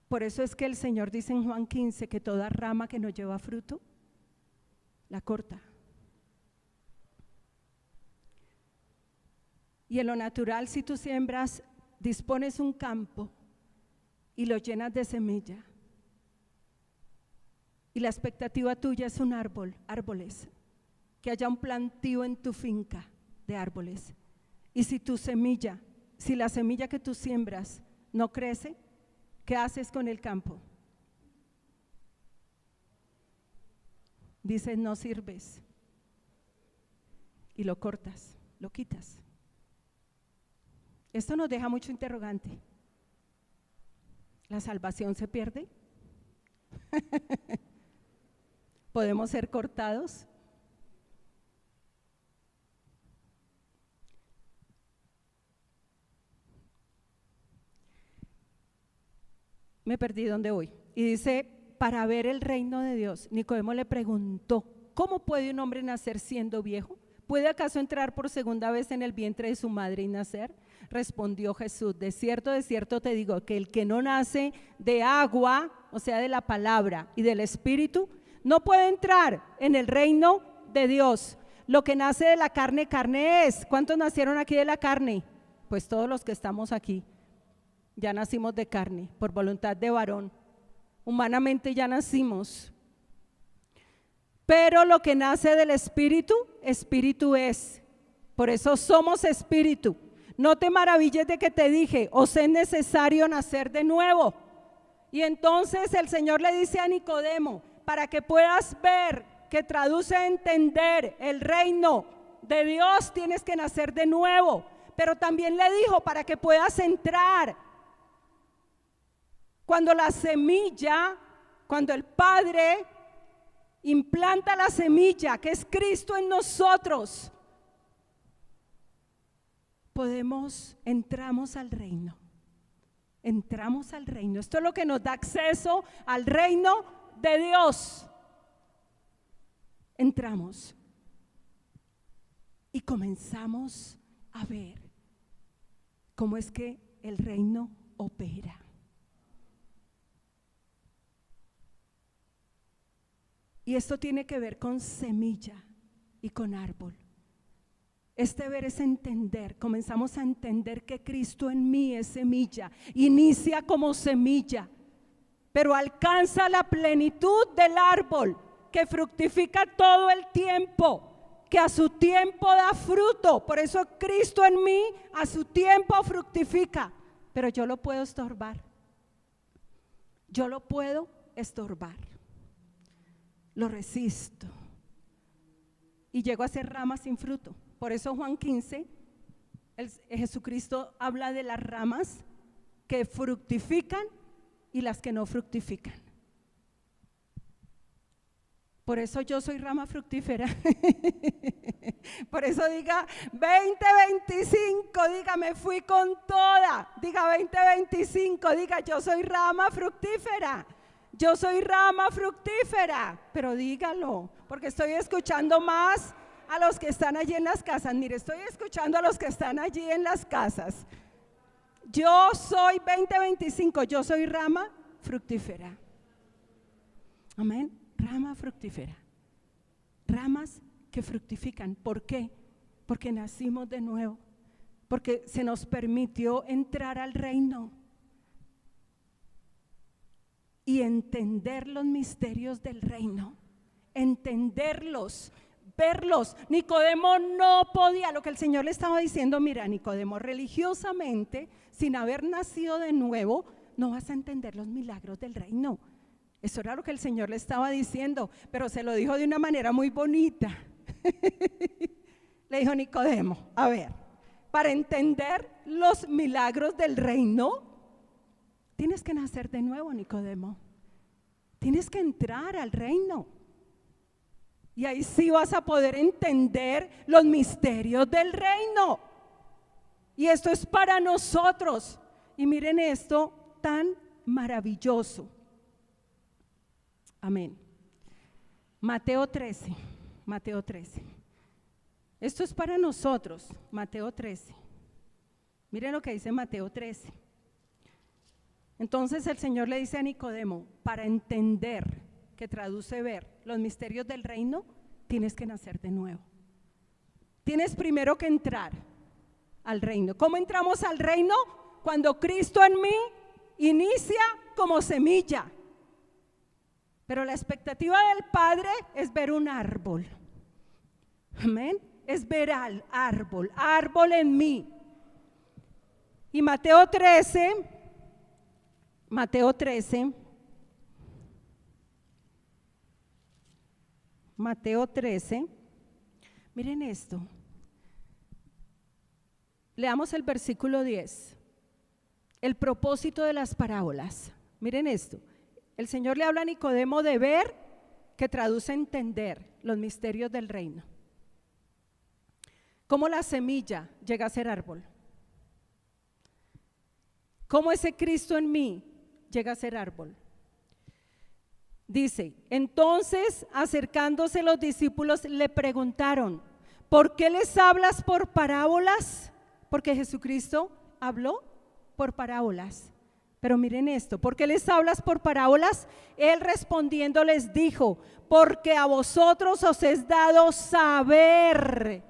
Por eso es que el Señor dice en Juan 15 que toda rama que no lleva fruto, la corta. Y en lo natural, si tú siembras, dispones un campo y lo llenas de semilla, y la expectativa tuya es un árbol, árboles, que haya un plantío en tu finca de árboles. Y si tu semilla, si la semilla que tú siembras no crece, ¿qué haces con el campo? Dices, no sirves, y lo cortas, lo quitas. Esto nos deja mucho interrogante. ¿La salvación se pierde? ¿Podemos ser cortados? Me perdí dónde voy. Y dice, para ver el reino de Dios, Nicodemo le preguntó, ¿cómo puede un hombre nacer siendo viejo? ¿Puede acaso entrar por segunda vez en el vientre de su madre y nacer? Respondió Jesús, de cierto te digo, que el que no nace de agua, o sea de la palabra y del Espíritu, no puede entrar en el reino de Dios. Lo que nace de la carne, carne es. ¿Cuántos nacieron aquí de la carne? Pues todos los que estamos aquí ya nacimos de carne, por voluntad de varón. Humanamente ya nacimos. Pero lo que nace del Espíritu, Espíritu es. Por eso somos Espíritu. No te maravilles de que te dije, os es necesario nacer de nuevo. Y entonces el Señor le dice a Nicodemo, para que puedas ver, que traduce entender el reino de Dios tienes que nacer de nuevo. Pero también le dijo para que puedas entrar. Cuando la semilla, cuando el Padre implanta la semilla, que es Cristo en nosotros, entramos al reino. Entramos al reino. Esto es lo que nos da acceso al reino de Dios. Entramos y comenzamos a ver cómo es que el reino opera. Y esto tiene que ver con semilla y con árbol. Este ver es entender, comenzamos a entender que Cristo en mí es semilla, inicia como semilla, pero alcanza la plenitud del árbol que fructifica todo el tiempo, que a su tiempo da fruto. Por eso Cristo en mí a su tiempo fructifica, pero yo lo puedo estorbar. Yo lo puedo estorbar. Lo resisto y llego a ser rama sin fruto. Por eso Juan 15, Jesucristo habla de las ramas que fructifican y las que no fructifican. Por eso yo soy rama fructífera. Por eso diga 2025, diga me fui con toda. Diga 2025, diga yo soy rama fructífera. Yo soy rama fructífera, pero dígalo, porque estoy escuchando más a los que están allí en las casas. Mire, estoy escuchando a los que están allí en las casas. Yo soy 2025, yo soy rama fructífera. Amén, rama fructífera. Ramas que fructifican. ¿Por qué? Porque nacimos de nuevo, porque se nos permitió entrar al reino y entender los misterios del reino, entenderlos, verlos. Nicodemo no podía, lo que el Señor le estaba diciendo, mira Nicodemo, religiosamente, sin haber nacido de nuevo, no vas a entender los milagros del reino. Eso era lo que el Señor le estaba diciendo, pero se lo dijo de una manera muy bonita. Le dijo Nicodemo, a ver, para entender los milagros del reino, tienes que nacer de nuevo, Nicodemo. Tienes que entrar al reino. Y ahí sí vas a poder entender los misterios del reino. Y esto es para nosotros. Y miren esto tan maravilloso. Amén. Mateo 13. Mateo 13. Esto es para nosotros. Mateo 13. Miren lo que dice Mateo 13. Entonces el Señor le dice a Nicodemo, para entender, que traduce ver, los misterios del reino, tienes que nacer de nuevo. Tienes primero que entrar al reino. ¿Cómo entramos al reino? Cuando Cristo en mí inicia como semilla. Pero la expectativa del Padre es ver un árbol. Amén. Es ver al árbol, árbol en mí. Y Mateo 13, miren esto. Leamos el versículo 10. El propósito de las parábolas. Miren esto. El Señor le habla a Nicodemo de ver, que traduce entender los misterios del reino. ¿Cómo la semilla llega a ser árbol? ¿Cómo ese Cristo en mí llega a ser árbol? Dice, entonces acercándose los discípulos le preguntaron, ¿por qué les hablas por parábolas? Porque Jesucristo habló por parábolas. Pero miren esto, ¿por qué les hablas por parábolas? Él respondiendo les dijo, porque a vosotros os es dado saber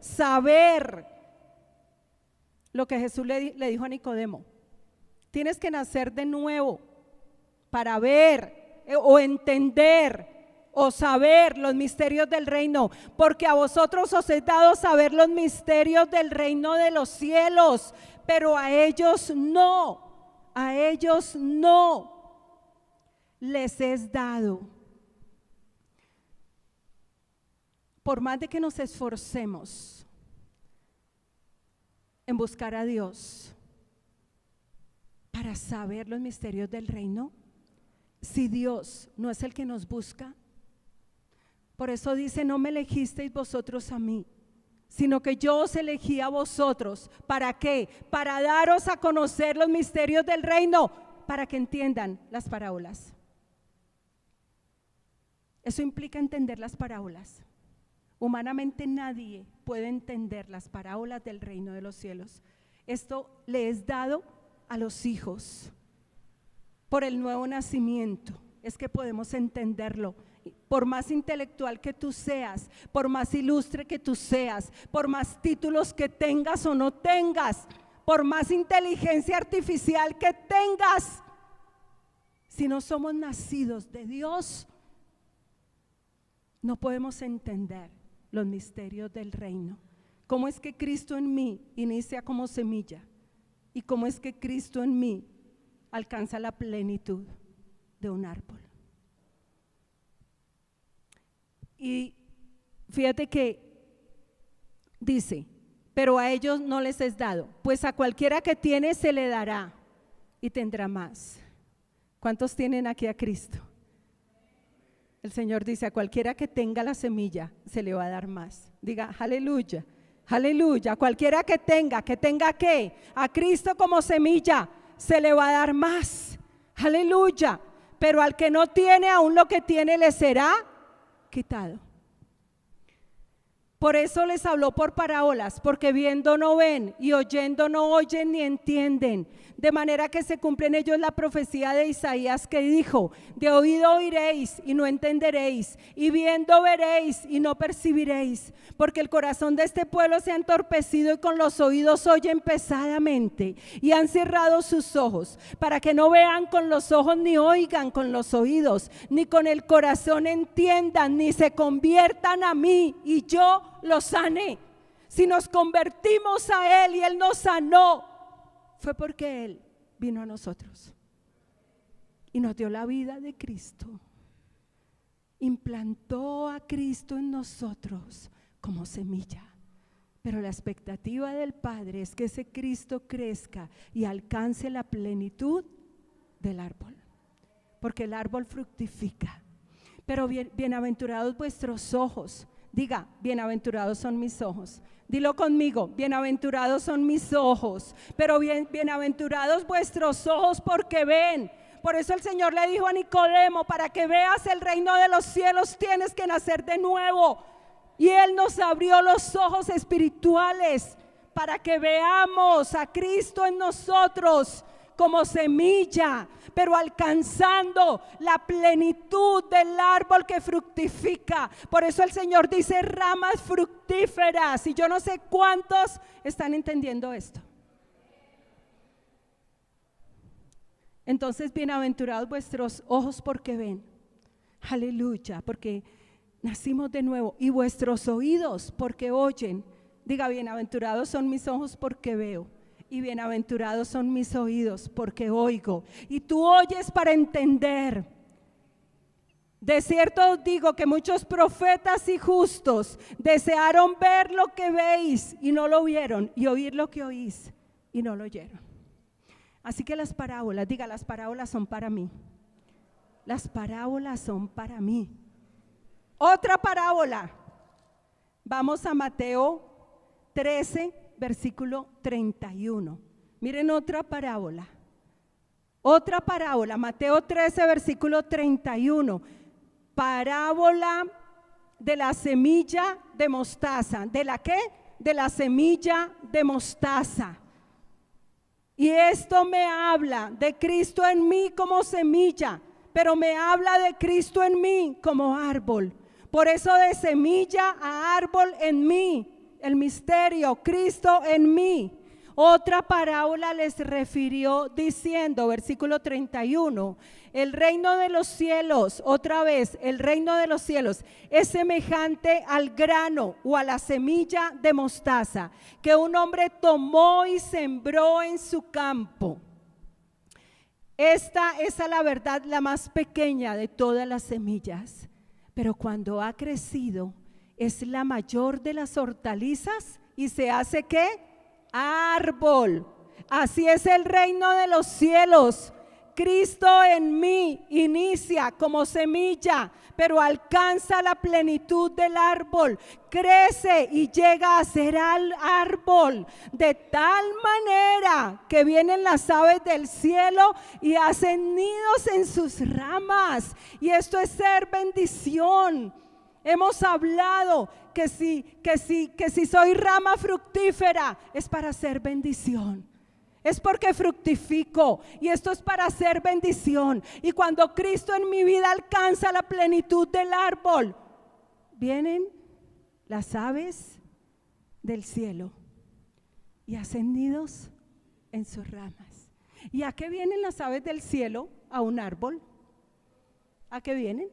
lo que Jesús le dijo a Nicodemo. Tienes que nacer de nuevo para ver o entender o saber los misterios del reino, porque a vosotros os es dado saber los misterios del reino de los cielos, pero a ellos no les es dado. Por más de que nos esforcemos, en buscar a Dios para saber los misterios del reino, si Dios no es el que nos busca? Por eso dice: no me elegisteis vosotros a mí, sino que yo os elegí a vosotros. ¿Para qué? Para daros a conocer los misterios del reino, para que entiendan las parábolas. Eso implica entender las parábolas. Humanamente nadie puede entender las parábolas del reino de los cielos. Esto le es dado a los hijos por el nuevo nacimiento. Es que podemos entenderlo. Por más intelectual que tú seas, por más ilustre que tú seas, por más títulos que tengas o no tengas, por más inteligencia artificial que tengas, si no somos nacidos de Dios, no podemos entender los misterios del reino. ¿Cómo es que Cristo en mí inicia como semilla? ¿Y cómo es que Cristo en mí alcanza la plenitud de un árbol? Y fíjate que dice: pero a ellos no les es dado, pues a cualquiera que tiene se le dará y tendrá más. ¿Cuántos tienen aquí a Cristo? El Señor dice: a cualquiera que tenga la semilla se le va a dar más. Diga aleluya, aleluya. Cualquiera que tenga ¿qué? A Cristo como semilla, se le va a dar más. Aleluya. Pero al que no tiene, aún lo que tiene le será quitado. Por eso les habló por parábolas, porque viendo no ven y oyendo no oyen ni entienden, de manera que se cumple en ellos la profecía de Isaías, que dijo: de oído oiréis y no entenderéis, y viendo veréis y no percibiréis, porque el corazón de este pueblo se ha entorpecido y con los oídos oyen pesadamente, y han cerrado sus ojos, para que no vean con los ojos, ni oigan con los oídos, ni con el corazón entiendan, ni se conviertan a mí y yo los sane. Si nos convertimos a Él y Él nos sanó, fue porque Él vino a nosotros y nos dio la vida de Cristo, implantó a Cristo en nosotros como semilla. Pero la expectativa del Padre es que ese Cristo crezca y alcance la plenitud del árbol, porque el árbol fructifica. Pero bienaventurados vuestros ojos. Diga: bienaventurados son mis ojos. Dilo conmigo: bienaventurados son mis ojos. Pero bienaventurados vuestros ojos, porque ven. Por eso el Señor le dijo a Nicodemo: para que veas el reino de los cielos tienes que nacer de nuevo. Y Él nos abrió los ojos espirituales para que veamos a Cristo en nosotros como semilla, pero alcanzando la plenitud del árbol que fructifica. Por eso el Señor dice: ramas fructíferas. Y yo no sé cuántos están entendiendo esto. Entonces, bienaventurados vuestros ojos porque ven. Aleluya, porque nacimos de nuevo. Y vuestros oídos porque oyen. Diga: bienaventurados son mis ojos porque veo. Y bienaventurados son mis oídos porque oigo. Y tú oyes para entender. De cierto os digo que muchos profetas y justos desearon ver lo que veis y no lo vieron, y oír lo que oís y no lo oyeron. Así que las parábolas, diga: las parábolas son para mí. Las parábolas son para mí. Otra parábola. Vamos a Mateo 13, versículo 31. Miren otra parábola. Otra parábola, Mateo 13, versículo 31. Parábola de la semilla de mostaza. ¿De la qué? De la semilla de mostaza. Y esto me habla de Cristo en mí como semilla, pero me habla de Cristo en mí como árbol. Por eso de semilla a árbol en mí. El misterio, Cristo en mí. Otra parábola les refirió diciendo, versículo 31, el reino de los cielos, otra vez, el reino de los cielos es semejante al grano o a la semilla de mostaza que un hombre tomó y sembró en su campo. Esta es a la verdad la más pequeña de todas las semillas, pero cuando ha crecido es la mayor de las hortalizas y se hace ¿qué? árbol. Así es el reino de los cielos. Cristo en mí inicia como semilla, pero alcanza la plenitud del árbol, crece y llega a ser árbol, de tal manera que vienen las aves del cielo y hacen nidos en sus ramas. Y esto es ser bendición. Hemos hablado que si soy rama fructífera es para ser bendición. Es porque fructifico y esto es para hacer bendición. Y cuando Cristo en mi vida alcanza la plenitud del árbol, vienen las aves del cielo y hacen nidos en sus ramas. ¿Y a qué vienen las aves del cielo a un árbol? ¿A qué vienen?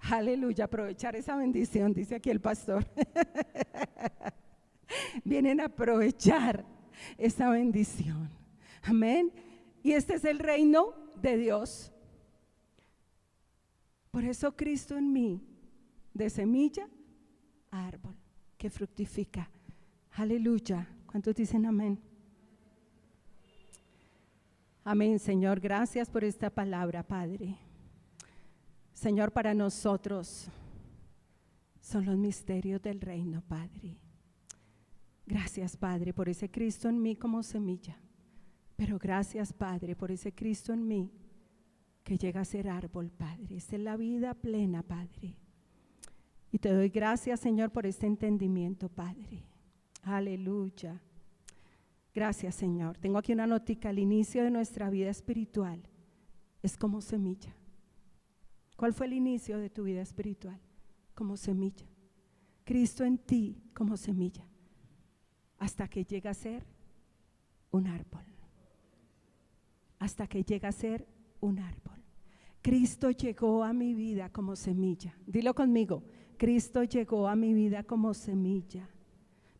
Aleluya, aprovechar esa bendición, dice aquí el pastor. Vienen a aprovechar esa bendición. Amén. Y este es el reino de Dios. Por eso Cristo en mí, de semilla a árbol, que fructifica. Aleluya. ¿Cuántos dicen amén? Amén, Señor. Gracias por esta palabra, Padre. Señor, para nosotros son los misterios del reino, Padre. Gracias, Padre, por ese Cristo en mí como semilla. Pero gracias, Padre, por ese Cristo en mí que llega a ser árbol, Padre. Esta es la vida plena, Padre. Y te doy gracias, Señor, por este entendimiento, Padre. Aleluya. Gracias, Señor. Tengo aquí una notica. El inicio de nuestra vida espiritual es como semilla. ¿Cuál fue el inicio de tu vida espiritual? Como semilla. Cristo en ti como semilla. Hasta que llega a ser un árbol. Hasta que llega a ser un árbol. Cristo llegó a mi vida como semilla. Dilo conmigo. Cristo llegó a mi vida como semilla.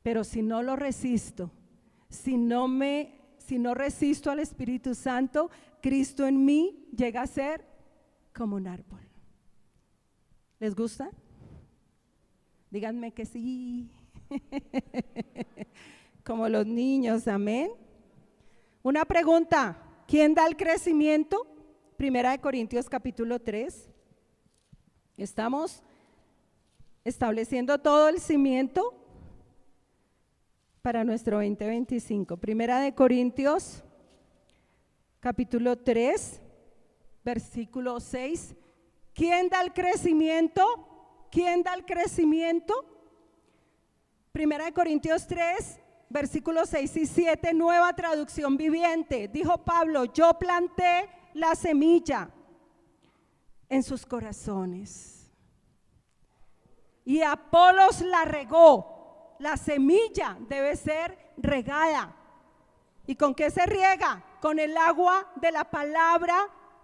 Pero si no lo resisto, si no resisto al Espíritu Santo, Cristo en mí llega a ser como un árbol. ¿Les gusta? Díganme que sí. Como los niños, amén. Una pregunta, ¿quién da el crecimiento? Primera de Corintios capítulo 3. Estamos estableciendo todo el cimiento para nuestro 2025. Primera de Corintios capítulo 3, versículo 6. ¿Quién da el crecimiento? ¿Quién da el crecimiento? Primera de Corintios 3, versículos 6 y 7, nueva traducción viviente. Dijo Pablo, yo planté la semilla en sus corazones y Apolos la regó. La semilla debe ser regada. ¿Y con qué se riega? Con el agua de la palabra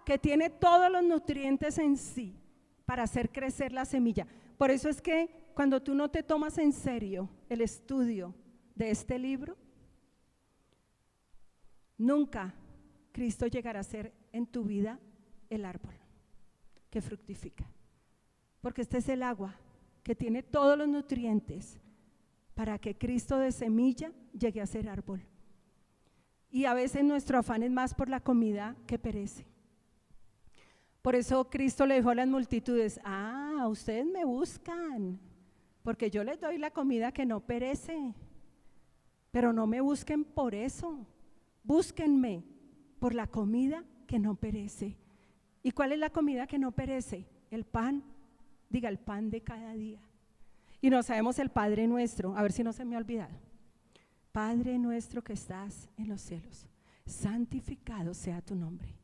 que tiene todos los nutrientes en sí para hacer crecer la semilla. Por eso es que cuando tú no te tomas en serio el estudio de este libro, nunca Cristo llegará a ser en tu vida el árbol que fructifica. Porque este es el agua que tiene todos los nutrientes para que Cristo de semilla llegue a ser árbol. Y a veces nuestro afán es más por la comida que perece. Por eso Cristo le dijo a las multitudes, ustedes me buscan, porque yo les doy la comida que no perece, pero no me busquen por eso, búsquenme por la comida que no perece. ¿Y cuál es la comida que no perece? El pan, diga el pan de cada día. Y no sabemos el Padre nuestro, a ver si no se me ha olvidado. Padre nuestro que estás en los cielos, santificado sea tu nombre.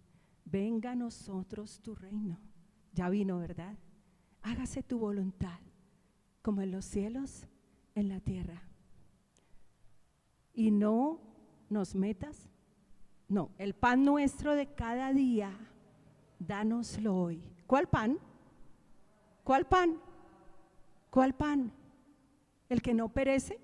Venga a nosotros tu reino. Ya vino, ¿verdad? Hágase tu voluntad, como en los cielos, en la tierra. Y no nos metas, no, el pan nuestro de cada día, dánoslo hoy. ¿Cuál pan? ¿Cuál pan? ¿Cuál pan? ¿El que no perece?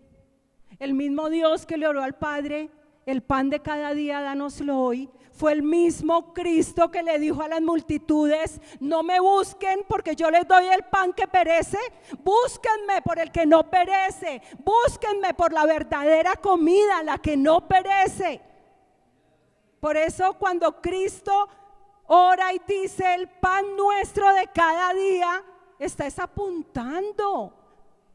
El mismo Dios que le oró al Padre el pan de cada día, dánoslo hoy, fue el mismo Cristo que le dijo a las multitudes: no me busquen porque yo les doy el pan que perece, búsquenme por el que no perece, búsquenme por la verdadera comida, la que no perece. Por eso cuando Cristo ora y dice el pan nuestro de cada día, está apuntando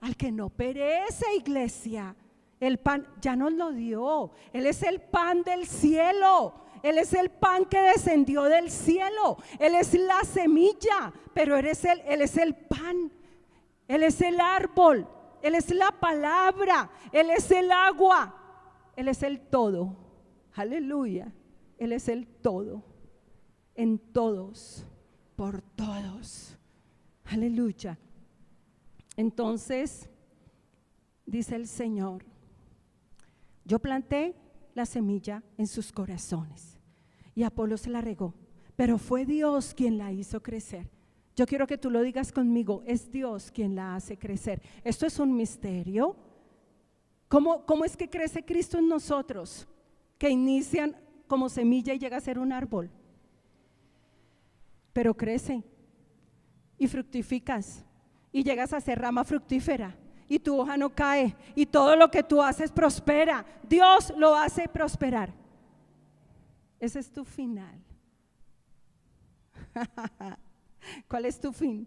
al que no perece, iglesia. El pan ya nos lo dio. Él es el pan del cielo. Él es el pan que descendió del cielo. Él es la semilla, pero Él es el pan. Él es el árbol. Él es la palabra. Él es el agua. Él es el todo. Aleluya. Él es el todo. En todos, por todos. Aleluya. Entonces, dice el Señor: yo planté la semilla en sus corazones y Apolos la regó, pero fue Dios quien la hizo crecer. Yo quiero que tú lo digas conmigo: es Dios quien la hace crecer. Esto es un misterio. ¿Cómo es que crece Cristo en nosotros? Que inician como semilla y llega a ser un árbol, pero crece y fructificas y llegas a ser rama fructífera. Y tu hoja no cae, y todo lo que tú haces prospera. Dios lo hace prosperar. Ese es tu final. ¿Cuál es tu fin?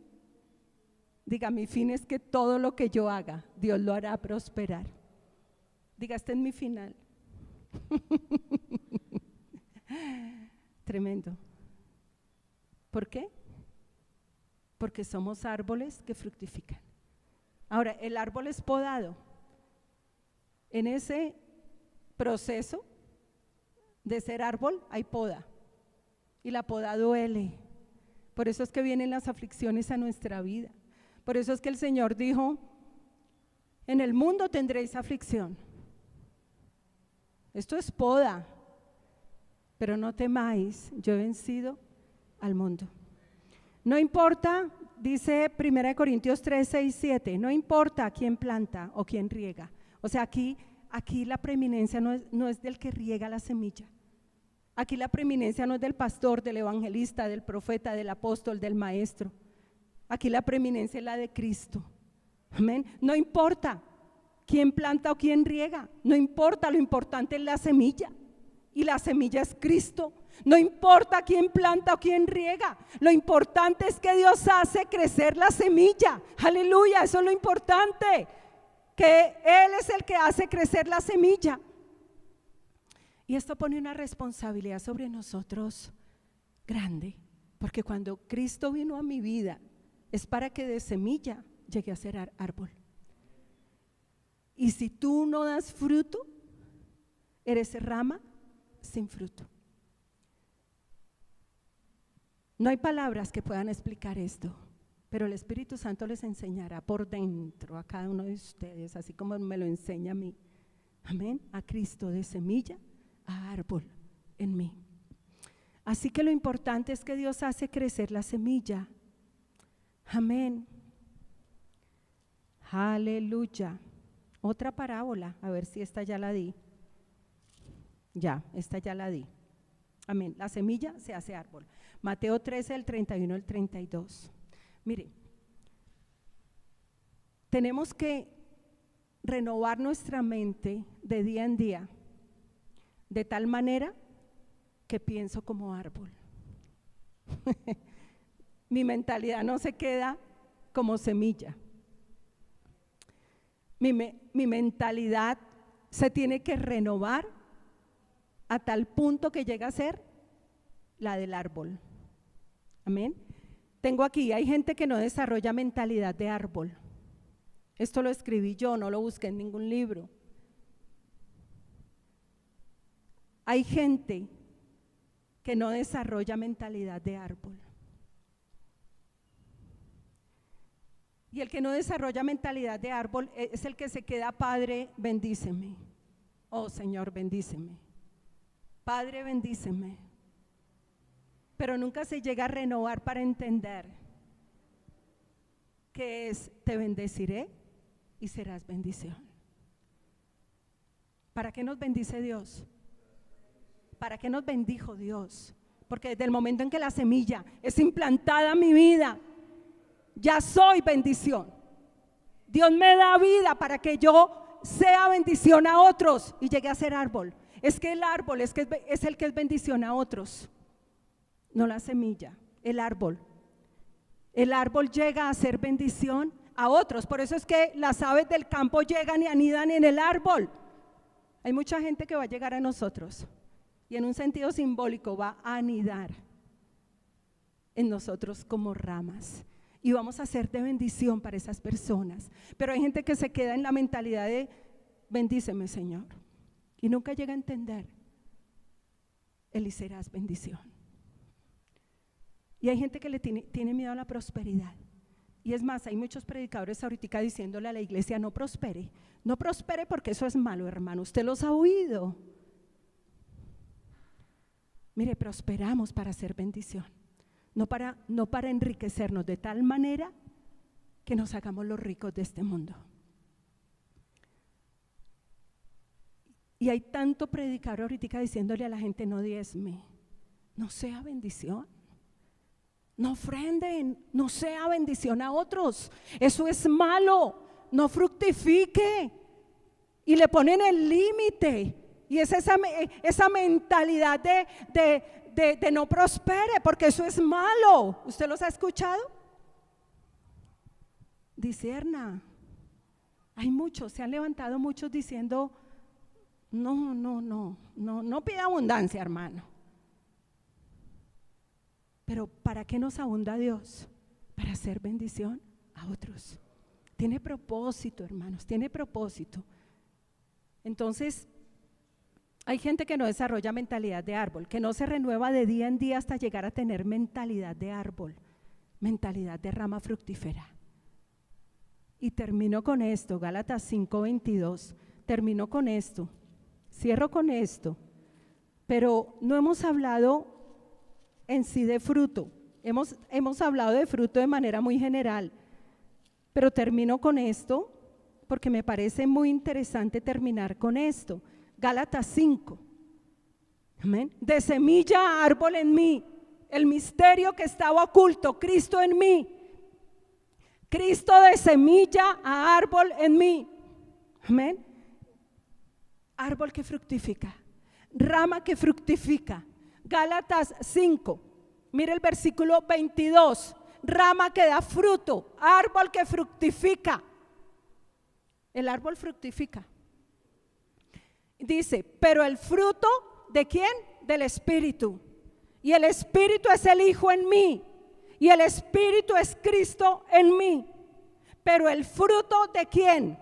Diga: mi fin es que todo lo que yo haga, Dios lo hará prosperar. Diga: este es mi final. Tremendo. ¿Por qué? Porque somos árboles que fructifican. Ahora, el árbol es podado. En ese proceso de ser árbol hay poda, y la poda duele. Por eso es que vienen las aflicciones a nuestra vida. Por eso es que el Señor dijo: en el mundo tendréis aflicción. Esto es poda, pero no temáis, yo he vencido al mundo. No importa, dice 1 Corintios 3, 6, 7, no importa quién planta o quién riega. O sea, aquí la preeminencia no es del que riega la semilla. Aquí la preeminencia no es del pastor, del evangelista, del profeta, del apóstol, del maestro. Aquí la preeminencia es la de Cristo. Amén. No importa quién planta o quién riega, no importa, lo importante es la semilla. Y la semilla es Cristo. No importa quién planta o quién riega, lo importante es que Dios hace crecer la semilla. Aleluya, eso es lo importante, que Él es el que hace crecer la semilla. Y esto pone una responsabilidad sobre nosotros grande, porque cuando Cristo vino a mi vida es para que de semilla llegue a ser árbol. Y si tú no das fruto, eres rama sin fruto. No hay palabras que puedan explicar esto, pero el Espíritu Santo les enseñará por dentro a cada uno de ustedes, así como me lo enseña a mí. Amén. A Cristo, de semilla a árbol en mí. Así que lo importante es que Dios hace crecer la semilla. Amén. Aleluya. Otra parábola, a ver si esta ya la di. Ya, esta ya la di. Amén. La semilla se hace árbol. Mateo 13, el 31 al 32. Mire, tenemos que renovar nuestra mente de día en día, de tal manera que pienso como árbol. Mi mentalidad no se queda como semilla. Mi mentalidad se tiene que renovar a tal punto que llega a ser la del árbol. Amén. Tengo aquí, hay gente que no desarrolla mentalidad de árbol. Esto lo escribí yo, no lo busqué en ningún libro. Hay gente que no desarrolla mentalidad de árbol. Y el que no desarrolla mentalidad de árbol es el que se queda: Padre, bendíceme. Oh Señor, bendíceme. Padre, bendíceme. Pero nunca se llega a renovar para entender que es: te bendeciré y serás bendición. ¿Para qué nos bendice Dios? ¿Para qué nos bendijo Dios? Porque desde el momento en que la semilla es implantada en mi vida, ya soy bendición. Dios me da vida para que yo sea bendición a otros y llegue a ser árbol. Es que el árbol es el que es bendición a otros, no la semilla, el árbol. El árbol llega a ser bendición a otros. Por eso es que las aves del campo llegan y anidan en el árbol. Hay mucha gente que va a llegar a nosotros y en un sentido simbólico va a anidar en nosotros como ramas. Y vamos a ser de bendición para esas personas. Pero hay gente que se queda en la mentalidad de bendíceme, Señor, y nunca llega a entender el y serás bendición. Y hay gente que le tiene miedo a la prosperidad. Y es más, hay muchos predicadores ahorita diciéndole a la iglesia: no prospere porque eso es malo, hermano. Usted los ha oído. Mire, prosperamos para ser bendición, no para enriquecernos de tal manera que nos hagamos los ricos de este mundo. Y hay tanto predicador ahorita diciéndole a la gente: no diezme, no sea bendición, no ofrenden, no sea bendición a otros, eso es malo, no fructifique. Y le ponen el límite. Y es esa mentalidad de no prospere porque eso es malo. ¿Usted los ha escuchado? Discierna. Hay muchos, se han levantado muchos diciendo: no pida abundancia, hermano. Pero ¿para qué nos abunda Dios? Para hacer bendición a otros. Tiene propósito, hermanos, tiene propósito. Entonces, hay gente que no desarrolla mentalidad de árbol, que no se renueva de día en día hasta llegar a tener mentalidad de árbol, mentalidad de rama fructífera. Y termino con esto, Gálatas 5:22, termino con esto, cierro con esto, pero no hemos hablado en sí de fruto, hemos hablado de fruto de manera muy general, pero termino con esto porque me parece muy interesante terminar con esto. Gálatas 5, amén. De semilla a árbol en mí, el misterio que estaba oculto, Cristo en mí. Cristo de semilla a árbol en mí, amén. Árbol que fructifica, rama que fructifica. Gálatas 5, mire el versículo 22, rama que da fruto, árbol que fructifica. El árbol fructifica. Dice, pero el fruto ¿de quién? Del Espíritu. Y el Espíritu es el Hijo en mí. Y el Espíritu es Cristo en mí. Pero el fruto ¿de quién?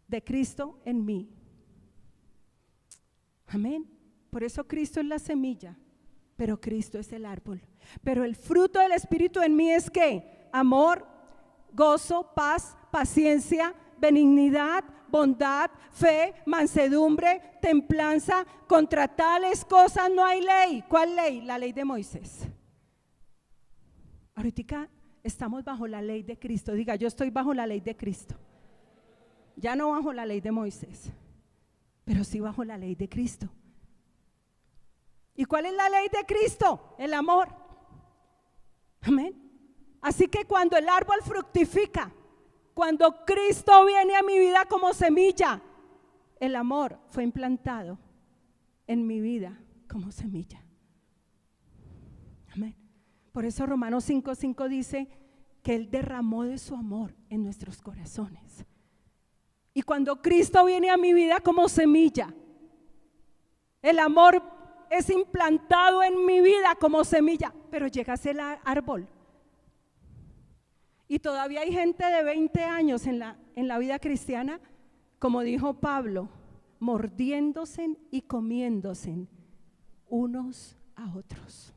De Cristo en mí. Amén. Por eso Cristo es la semilla, pero Cristo es el árbol. Pero el fruto del Espíritu en mí es ¿qué? Amor, gozo, paz, paciencia, benignidad, bondad, fe, mansedumbre, templanza. Contra tales cosas no hay ley. ¿Cuál ley? La ley de Moisés. Ahorita estamos bajo la ley de Cristo. Diga, yo estoy bajo la ley de Cristo. Ya no bajo la ley de Moisés, pero sí bajo la ley de Cristo. ¿Y cuál es la ley de Cristo? El amor. Amén. Así que cuando el árbol fructifica, cuando Cristo viene a mi vida como semilla, el amor fue implantado en mi vida como semilla. Amén. Por eso Romanos 5:5 dice que Él derramó de su amor en nuestros corazones. Y cuando Cristo viene a mi vida como semilla, el amor es implantado en mi vida como semilla, pero llega a ser el árbol. Y todavía hay gente de 20 años en la vida cristiana, como dijo Pablo, mordiéndose y comiéndose unos a otros.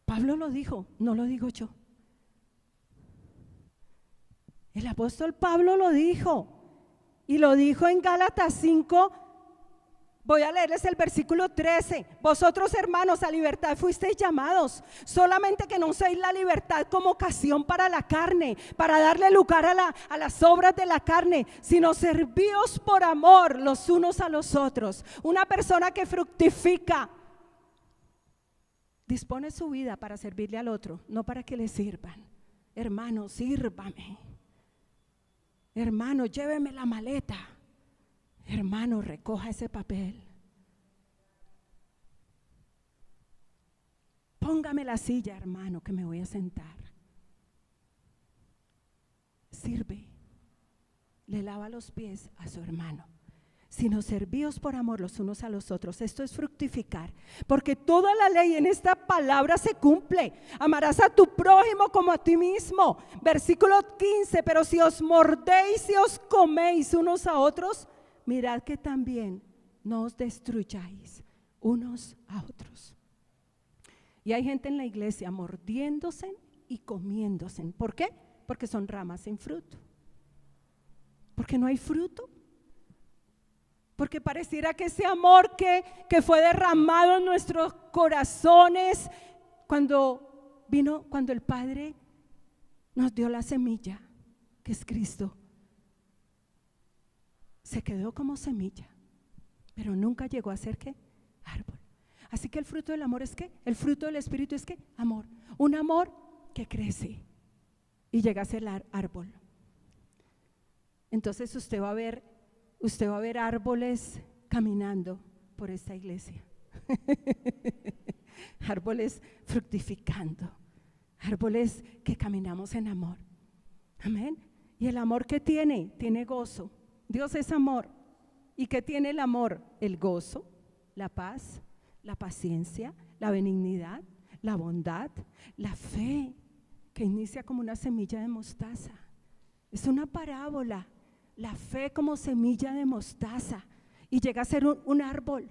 Pablo lo dijo, no lo digo yo. El apóstol Pablo lo dijo, y lo dijo en Gálatas 5, Voy a leerles el versículo 13. Vosotros, hermanos, a libertad fuisteis llamados, solamente que no uséis la libertad como ocasión para la carne, para darle lugar a las obras de la carne, sino servíos por amor los unos a los otros. Una persona que fructifica dispone su vida para servirle al otro, no para que le sirvan. Hermano, sírvame. Hermano, lléveme la maleta. Hermano, recoja ese papel. Póngame la silla, hermano, que me voy a sentar. Sirve. Le lava los pies a su hermano. Sino servíos por amor los unos a los otros. Esto es fructificar, porque toda la ley en esta palabra se cumple. Amarás a tu prójimo como a ti mismo. Versículo 15, pero si os mordéis y os coméis unos a otros, mirad que también no os destruyáis unos a otros. Y hay gente en la iglesia mordiéndose y comiéndose. ¿Por qué? Porque son ramas sin fruto. Porque no hay fruto. Porque pareciera que ese amor que fue derramado en nuestros corazones cuando el Padre nos dio la semilla, que es Cristo, se quedó como semilla, pero nunca llegó a ser ¿qué? Árbol. Así que el fruto del amor es ¿qué? El fruto del Espíritu es ¿qué? Amor. Un amor que crece y llega a ser árbol. Entonces usted va a ver árboles caminando por esta iglesia. Árboles fructificando. Árboles que caminamos en amor. Amén. Y el amor que tiene gozo. Dios es amor. ¿Y qué tiene el amor? El gozo, la paz, la paciencia, la benignidad, la bondad, la fe, que inicia como una semilla de mostaza. Es una parábola. La fe como semilla de mostaza y llega a ser un árbol.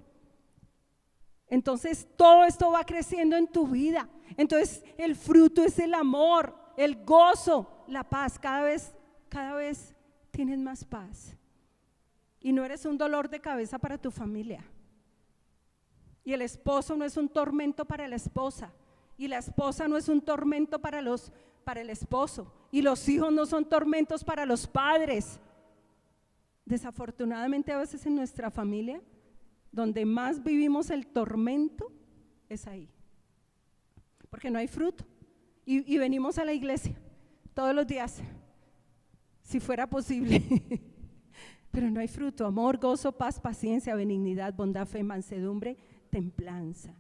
Entonces todo esto va creciendo en tu vida. Entonces el fruto es el amor, el gozo, la paz. Cada vez tienes más paz. Y no eres un dolor de cabeza para tu familia. Y el esposo no es un tormento para la esposa. Y la esposa no es un tormento para el esposo. Y los hijos no son tormentos para los padres. Desafortunadamente a veces en nuestra familia, donde más vivimos el tormento, es ahí, porque no hay fruto, y venimos a la iglesia todos los días, si fuera posible, pero no hay fruto. Amor, gozo, paz, paciencia, benignidad, bondad, fe, mansedumbre, templanza.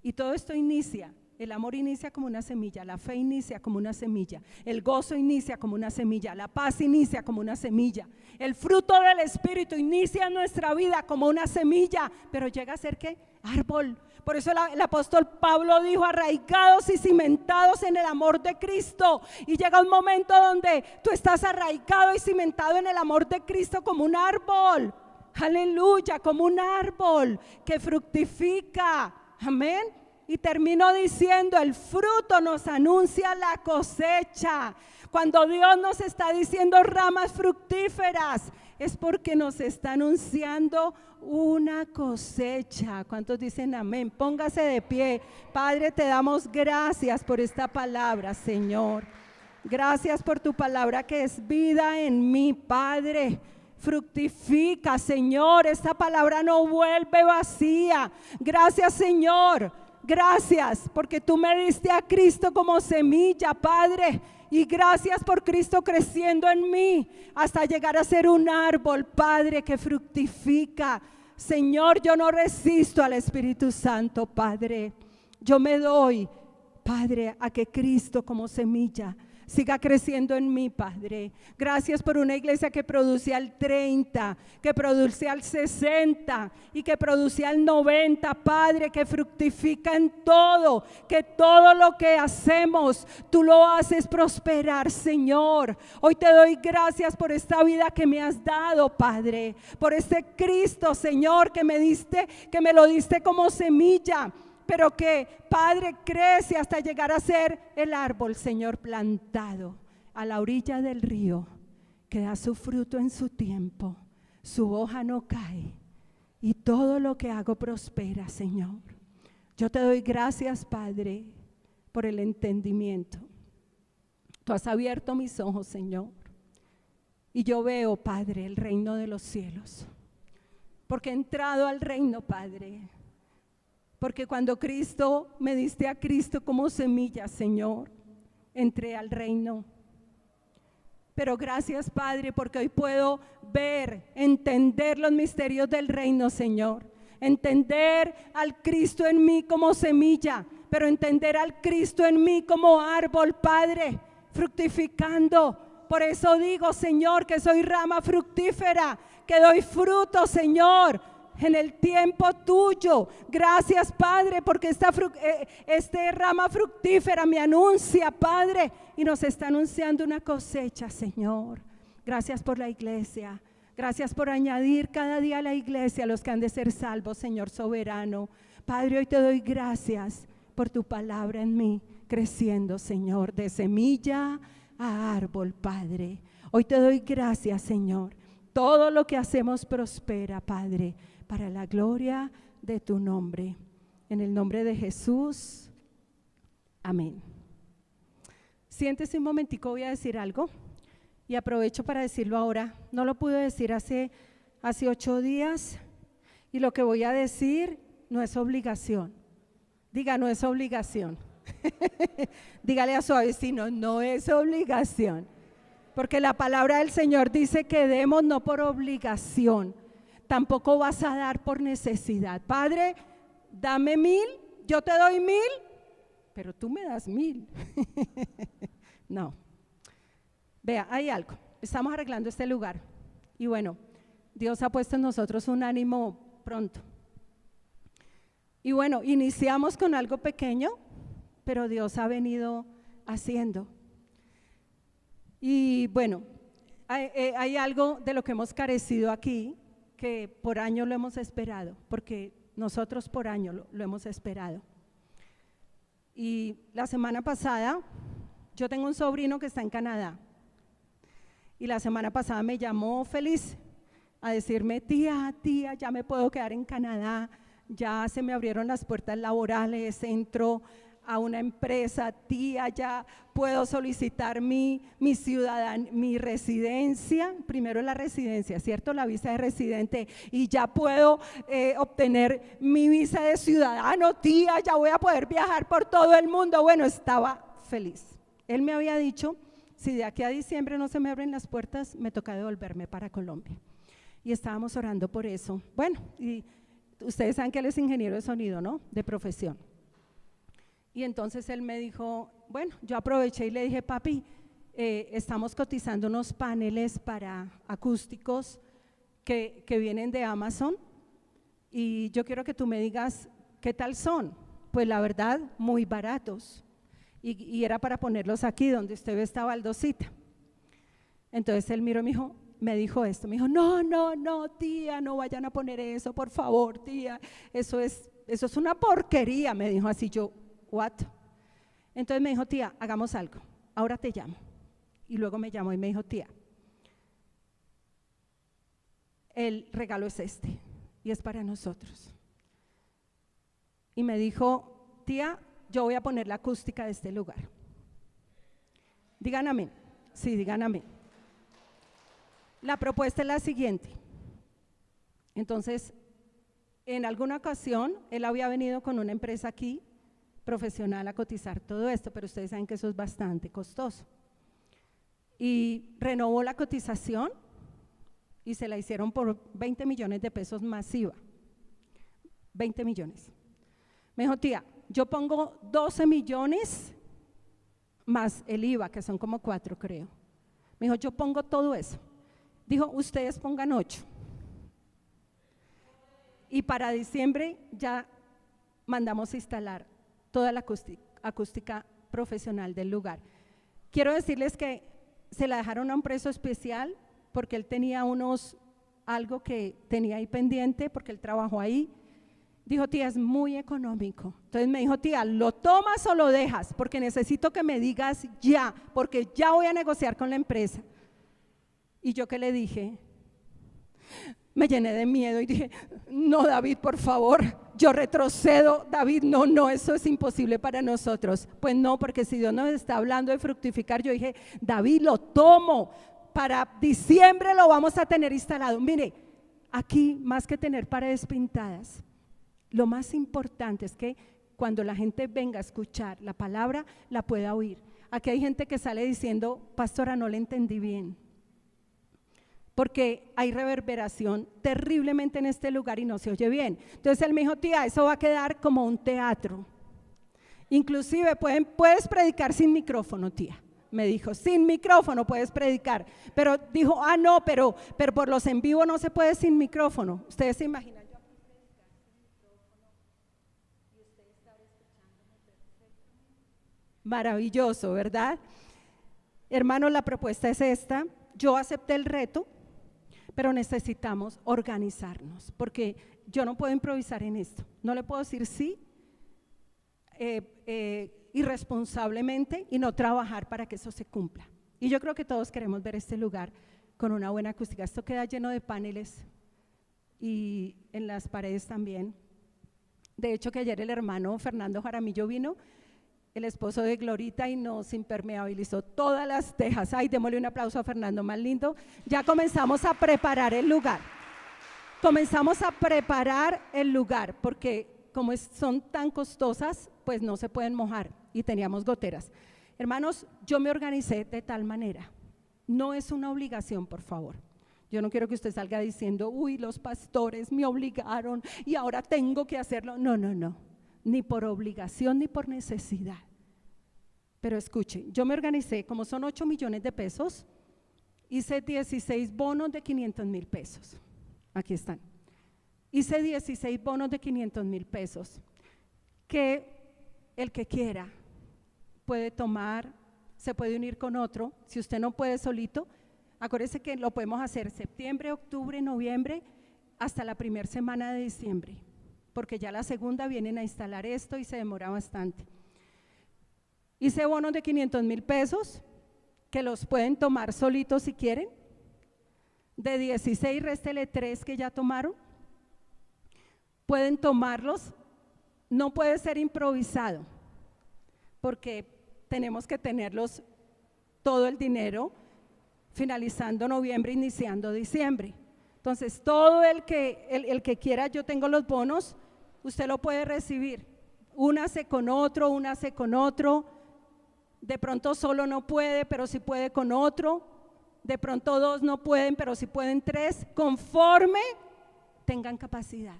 Y todo esto inicia. El amor inicia como una semilla, la fe inicia como una semilla, el gozo inicia como una semilla, la paz inicia como una semilla, el fruto del Espíritu inicia en nuestra vida como una semilla, pero llega a ser ¿qué? Árbol. Por eso el apóstol Pablo dijo: arraigados y cimentados en el amor de Cristo. Y llega un momento donde tú estás arraigado y cimentado en el amor de Cristo como un árbol. Aleluya, como un árbol que fructifica. Amén. Y termino diciendo, el fruto nos anuncia la cosecha. Cuando Dios nos está diciendo ramas fructíferas, es porque nos está anunciando una cosecha. ¿Cuántos dicen amén? Póngase de pie. Padre, te damos gracias por esta palabra, Señor. Gracias por tu palabra que es vida en mí, Padre. Fructifica, Señor. Esta palabra no vuelve vacía. Gracias, Señor. Gracias porque tú me diste a Cristo como semilla, Padre, y gracias por Cristo creciendo en mí hasta llegar a ser un árbol, Padre, que fructifica. Señor, yo no resisto al Espíritu Santo, Padre. Yo me doy, Padre, a que Cristo como semilla siga creciendo en mí, Padre. Gracias por una iglesia que produce al 30, que produce al 60 y que produce al 90, Padre, que fructifica en todo, que todo lo que hacemos, tú lo haces prosperar, Señor. Hoy te doy gracias por esta vida que me has dado, Padre, por este Cristo, Señor, que me diste, que me lo diste como semilla, pero que, Padre, crece hasta llegar a ser el árbol, Señor, plantado a la orilla del río, que da su fruto en su tiempo, su hoja no cae y todo lo que hago prospera, Señor. Yo te doy gracias, Padre, por el entendimiento. Tú has abierto mis ojos, Señor, y yo veo, Padre, el reino de los cielos, porque he entrado al reino, Padre, porque cuando Cristo, me diste a Cristo como semilla, Señor, entré al reino. Pero gracias, Padre, porque hoy puedo ver, entender los misterios del reino, Señor. Entender al Cristo en mí como semilla, pero entender al Cristo en mí como árbol, Padre, fructificando. Por eso digo, Señor, que soy rama fructífera, que doy fruto, Señor, en el tiempo tuyo. Gracias, Padre, porque esta rama fructífera me anuncia, Padre, y nos está anunciando una cosecha, Señor. Gracias por la iglesia. Gracias por añadir cada día a la iglesia a los que han de ser salvos, Señor soberano. Padre, hoy te doy gracias por tu palabra en mí, creciendo, Señor, de semilla a árbol, Padre. Hoy te doy gracias, Señor. Todo lo que hacemos prospera, Padre, para la gloria de tu nombre. En el nombre de Jesús, amén. Siéntese un momentico, voy a decir algo. Y aprovecho para decirlo ahora. No lo pude decir hace 8 días. Y lo que voy a decir no es obligación. Diga, no es obligación. Dígale a su vecino, no es obligación. Porque la palabra del Señor dice que demos no por obligación. Tampoco vas a dar por necesidad. Padre, dame 1000, yo te doy 1000, pero tú me das 1000. No. Vea, hay algo, estamos arreglando este lugar y bueno, Dios ha puesto en nosotros un ánimo pronto. Y bueno, iniciamos con algo pequeño, pero Dios ha venido haciendo. Y bueno, hay algo de lo que hemos carecido aquí, que por años lo hemos esperado, porque nosotros por años lo hemos esperado. Y la semana pasada, yo tengo un sobrino que está en Canadá. Y la semana pasada me llamó feliz a decirme, tía, ya me puedo quedar en Canadá, ya se me abrieron las puertas laborales, entro a una empresa, tía, ya puedo solicitar mi residencia, primero la residencia, ¿cierto? La visa de residente, y ya puedo obtener mi visa de ciudadano, tía, ya voy a poder viajar por todo el mundo. Bueno, estaba feliz. Él me había dicho, si de aquí a diciembre no se me abren las puertas, me toca devolverme para Colombia. Y estábamos orando por eso. Bueno, y ustedes saben que él es ingeniero de sonido, ¿no? De profesión. Y entonces él me dijo, bueno, yo aproveché y le dije, papi, estamos cotizando unos paneles para acústicos que vienen de Amazon y yo quiero que tú me digas qué tal son. Pues la verdad, muy baratos. Y era para ponerlos aquí donde usted ve esta baldosita. Entonces él miró y me dijo esto, me dijo, no, tía, no vayan a poner eso, por favor, tía, eso es una porquería, me dijo así. Yo, what? Entonces me dijo, tía, hagamos algo, ahora te llamo. Y luego me llamó y me dijo, tía, el regalo es este y es para nosotros. Y me dijo, tía, yo voy a poner la acústica de este lugar. Digan amén. Sí, digan amén. La propuesta es la siguiente. Entonces, en alguna ocasión, él había venido con una empresa aquí, profesional, a cotizar todo esto, pero ustedes saben que eso es bastante costoso. Y renovó la cotización y se la hicieron por 20 millones de pesos masiva. 20 millones. Me dijo, tía, yo pongo 12 millones más el IVA, que son como 4, creo. Me dijo, yo pongo todo eso. Dijo, ustedes pongan 8. Y para diciembre ya mandamos instalar toda la acústica profesional del lugar. Quiero decirles que se la dejaron a un precio especial porque él tenía algo que tenía ahí pendiente, porque él trabajó ahí. Dijo, tía, es muy económico. Entonces me dijo, tía, ¿lo tomas o lo dejas? Porque necesito que me digas ya, porque ya voy a negociar con la empresa. Y yo, ¿qué le dije? Me llené de miedo y dije, no, David, por favor, yo retrocedo. David, no, eso es imposible para nosotros. Pues no, porque si Dios nos está hablando de fructificar, yo dije, David, lo tomo. Para diciembre lo vamos a tener instalado. Mire, aquí más que tener paredes pintadas, lo más importante es que cuando la gente venga a escuchar la palabra, la pueda oír. Aquí hay gente que sale diciendo, pastora, no le entendí bien, porque hay reverberación terriblemente en este lugar y no se oye bien. Entonces él me dijo, tía, eso va a quedar como un teatro. Inclusive puedes predicar sin micrófono, tía. Me dijo, sin micrófono puedes predicar. Pero dijo, no, pero por los en vivo no se puede sin micrófono. Ustedes se imaginan. Yo aquí predicar sin micrófono y usted estar escuchándome perfectamente. Maravilloso, ¿verdad? Hermanos, la propuesta es esta. Yo acepté el reto, pero necesitamos organizarnos, porque yo no puedo improvisar en esto. No le puedo decir sí irresponsablemente y no trabajar para que eso se cumpla. Y yo creo que todos queremos ver este lugar con una buena acústica. Esto queda lleno de paneles y en las paredes también. De hecho, que ayer el hermano Fernando Jaramillo vino, el esposo de Glorita, y nos impermeabilizó todas las tejas. Ay, démosle un aplauso a Fernando, más lindo. Ya comenzamos a preparar el lugar. Porque como son tan costosas, pues no se pueden mojar y teníamos goteras. Hermanos, yo me organicé de tal manera. No es una obligación, por favor. Yo no quiero que usted salga diciendo, uy, los pastores me obligaron y ahora tengo que hacerlo. No, ni por obligación ni por necesidad. Pero escuchen, yo me organicé, como son 8 millones de pesos, hice 16 bonos de 500,000 pesos. Aquí están. Hice 16 bonos de 500,000 pesos que el que quiera puede tomar, se puede unir con otro. Si usted no puede solito, acuérdese que lo podemos hacer septiembre, octubre, noviembre, hasta la primera semana de diciembre, porque ya la segunda vienen a instalar esto y se demora bastante. Hice bonos de 500,000 pesos que los pueden tomar solitos si quieren. De 16, réstele 3 que ya tomaron. Pueden tomarlos, no puede ser improvisado, porque tenemos que tenerlos todo el dinero finalizando noviembre, iniciando diciembre. Entonces, todo el que quiera, yo tengo los bonos, usted lo puede recibir. Únase con otro, de pronto solo no puede, pero sí puede con otro, de pronto 2 no pueden, pero sí pueden 3, conforme tengan capacidad.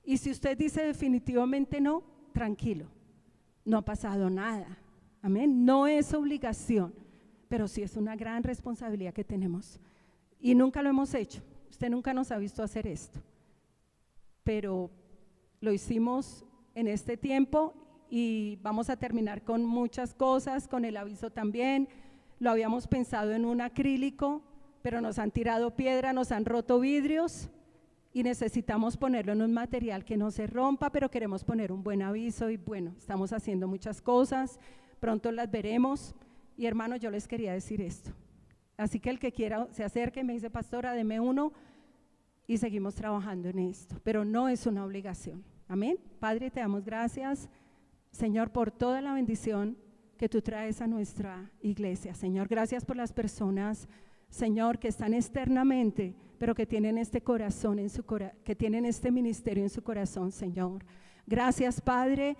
Y si usted dice definitivamente no, tranquilo, no ha pasado nada, amén. No es obligación, pero sí es una gran responsabilidad que tenemos y nunca lo hemos hecho. Usted nunca nos ha visto hacer esto, pero lo hicimos en este tiempo y vamos a terminar con muchas cosas, con el aviso también. Lo habíamos pensado en un acrílico, pero nos han tirado piedra, nos han roto vidrios y necesitamos ponerlo en un material que no se rompa, pero queremos poner un buen aviso y bueno, estamos haciendo muchas cosas, pronto las veremos. Y hermanos, yo les quería decir esto, así que el que quiera se acerque y me dice, pastora, deme uno, y seguimos trabajando en esto, pero no es una obligación, amén. Padre, te damos gracias, Señor, por toda la bendición que tú traes a nuestra iglesia. Señor, gracias por las personas, Señor, que están externamente, pero que tienen este corazón que tienen este ministerio en su corazón, Señor. Gracias, Padre,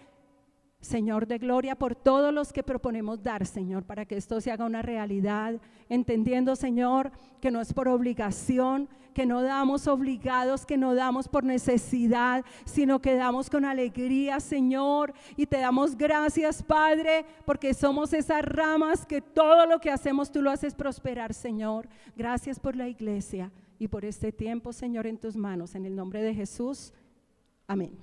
Señor de gloria, por todos los que proponemos dar, Señor, para que esto se haga una realidad, entendiendo, Señor, que no es por obligación, que no damos obligados, que no damos por necesidad, sino que damos con alegría, Señor, y te damos gracias, Padre, porque somos esas ramas que todo lo que hacemos tú lo haces prosperar, Señor. Gracias por la iglesia y por este tiempo, Señor, en tus manos, en el nombre de Jesús, amén.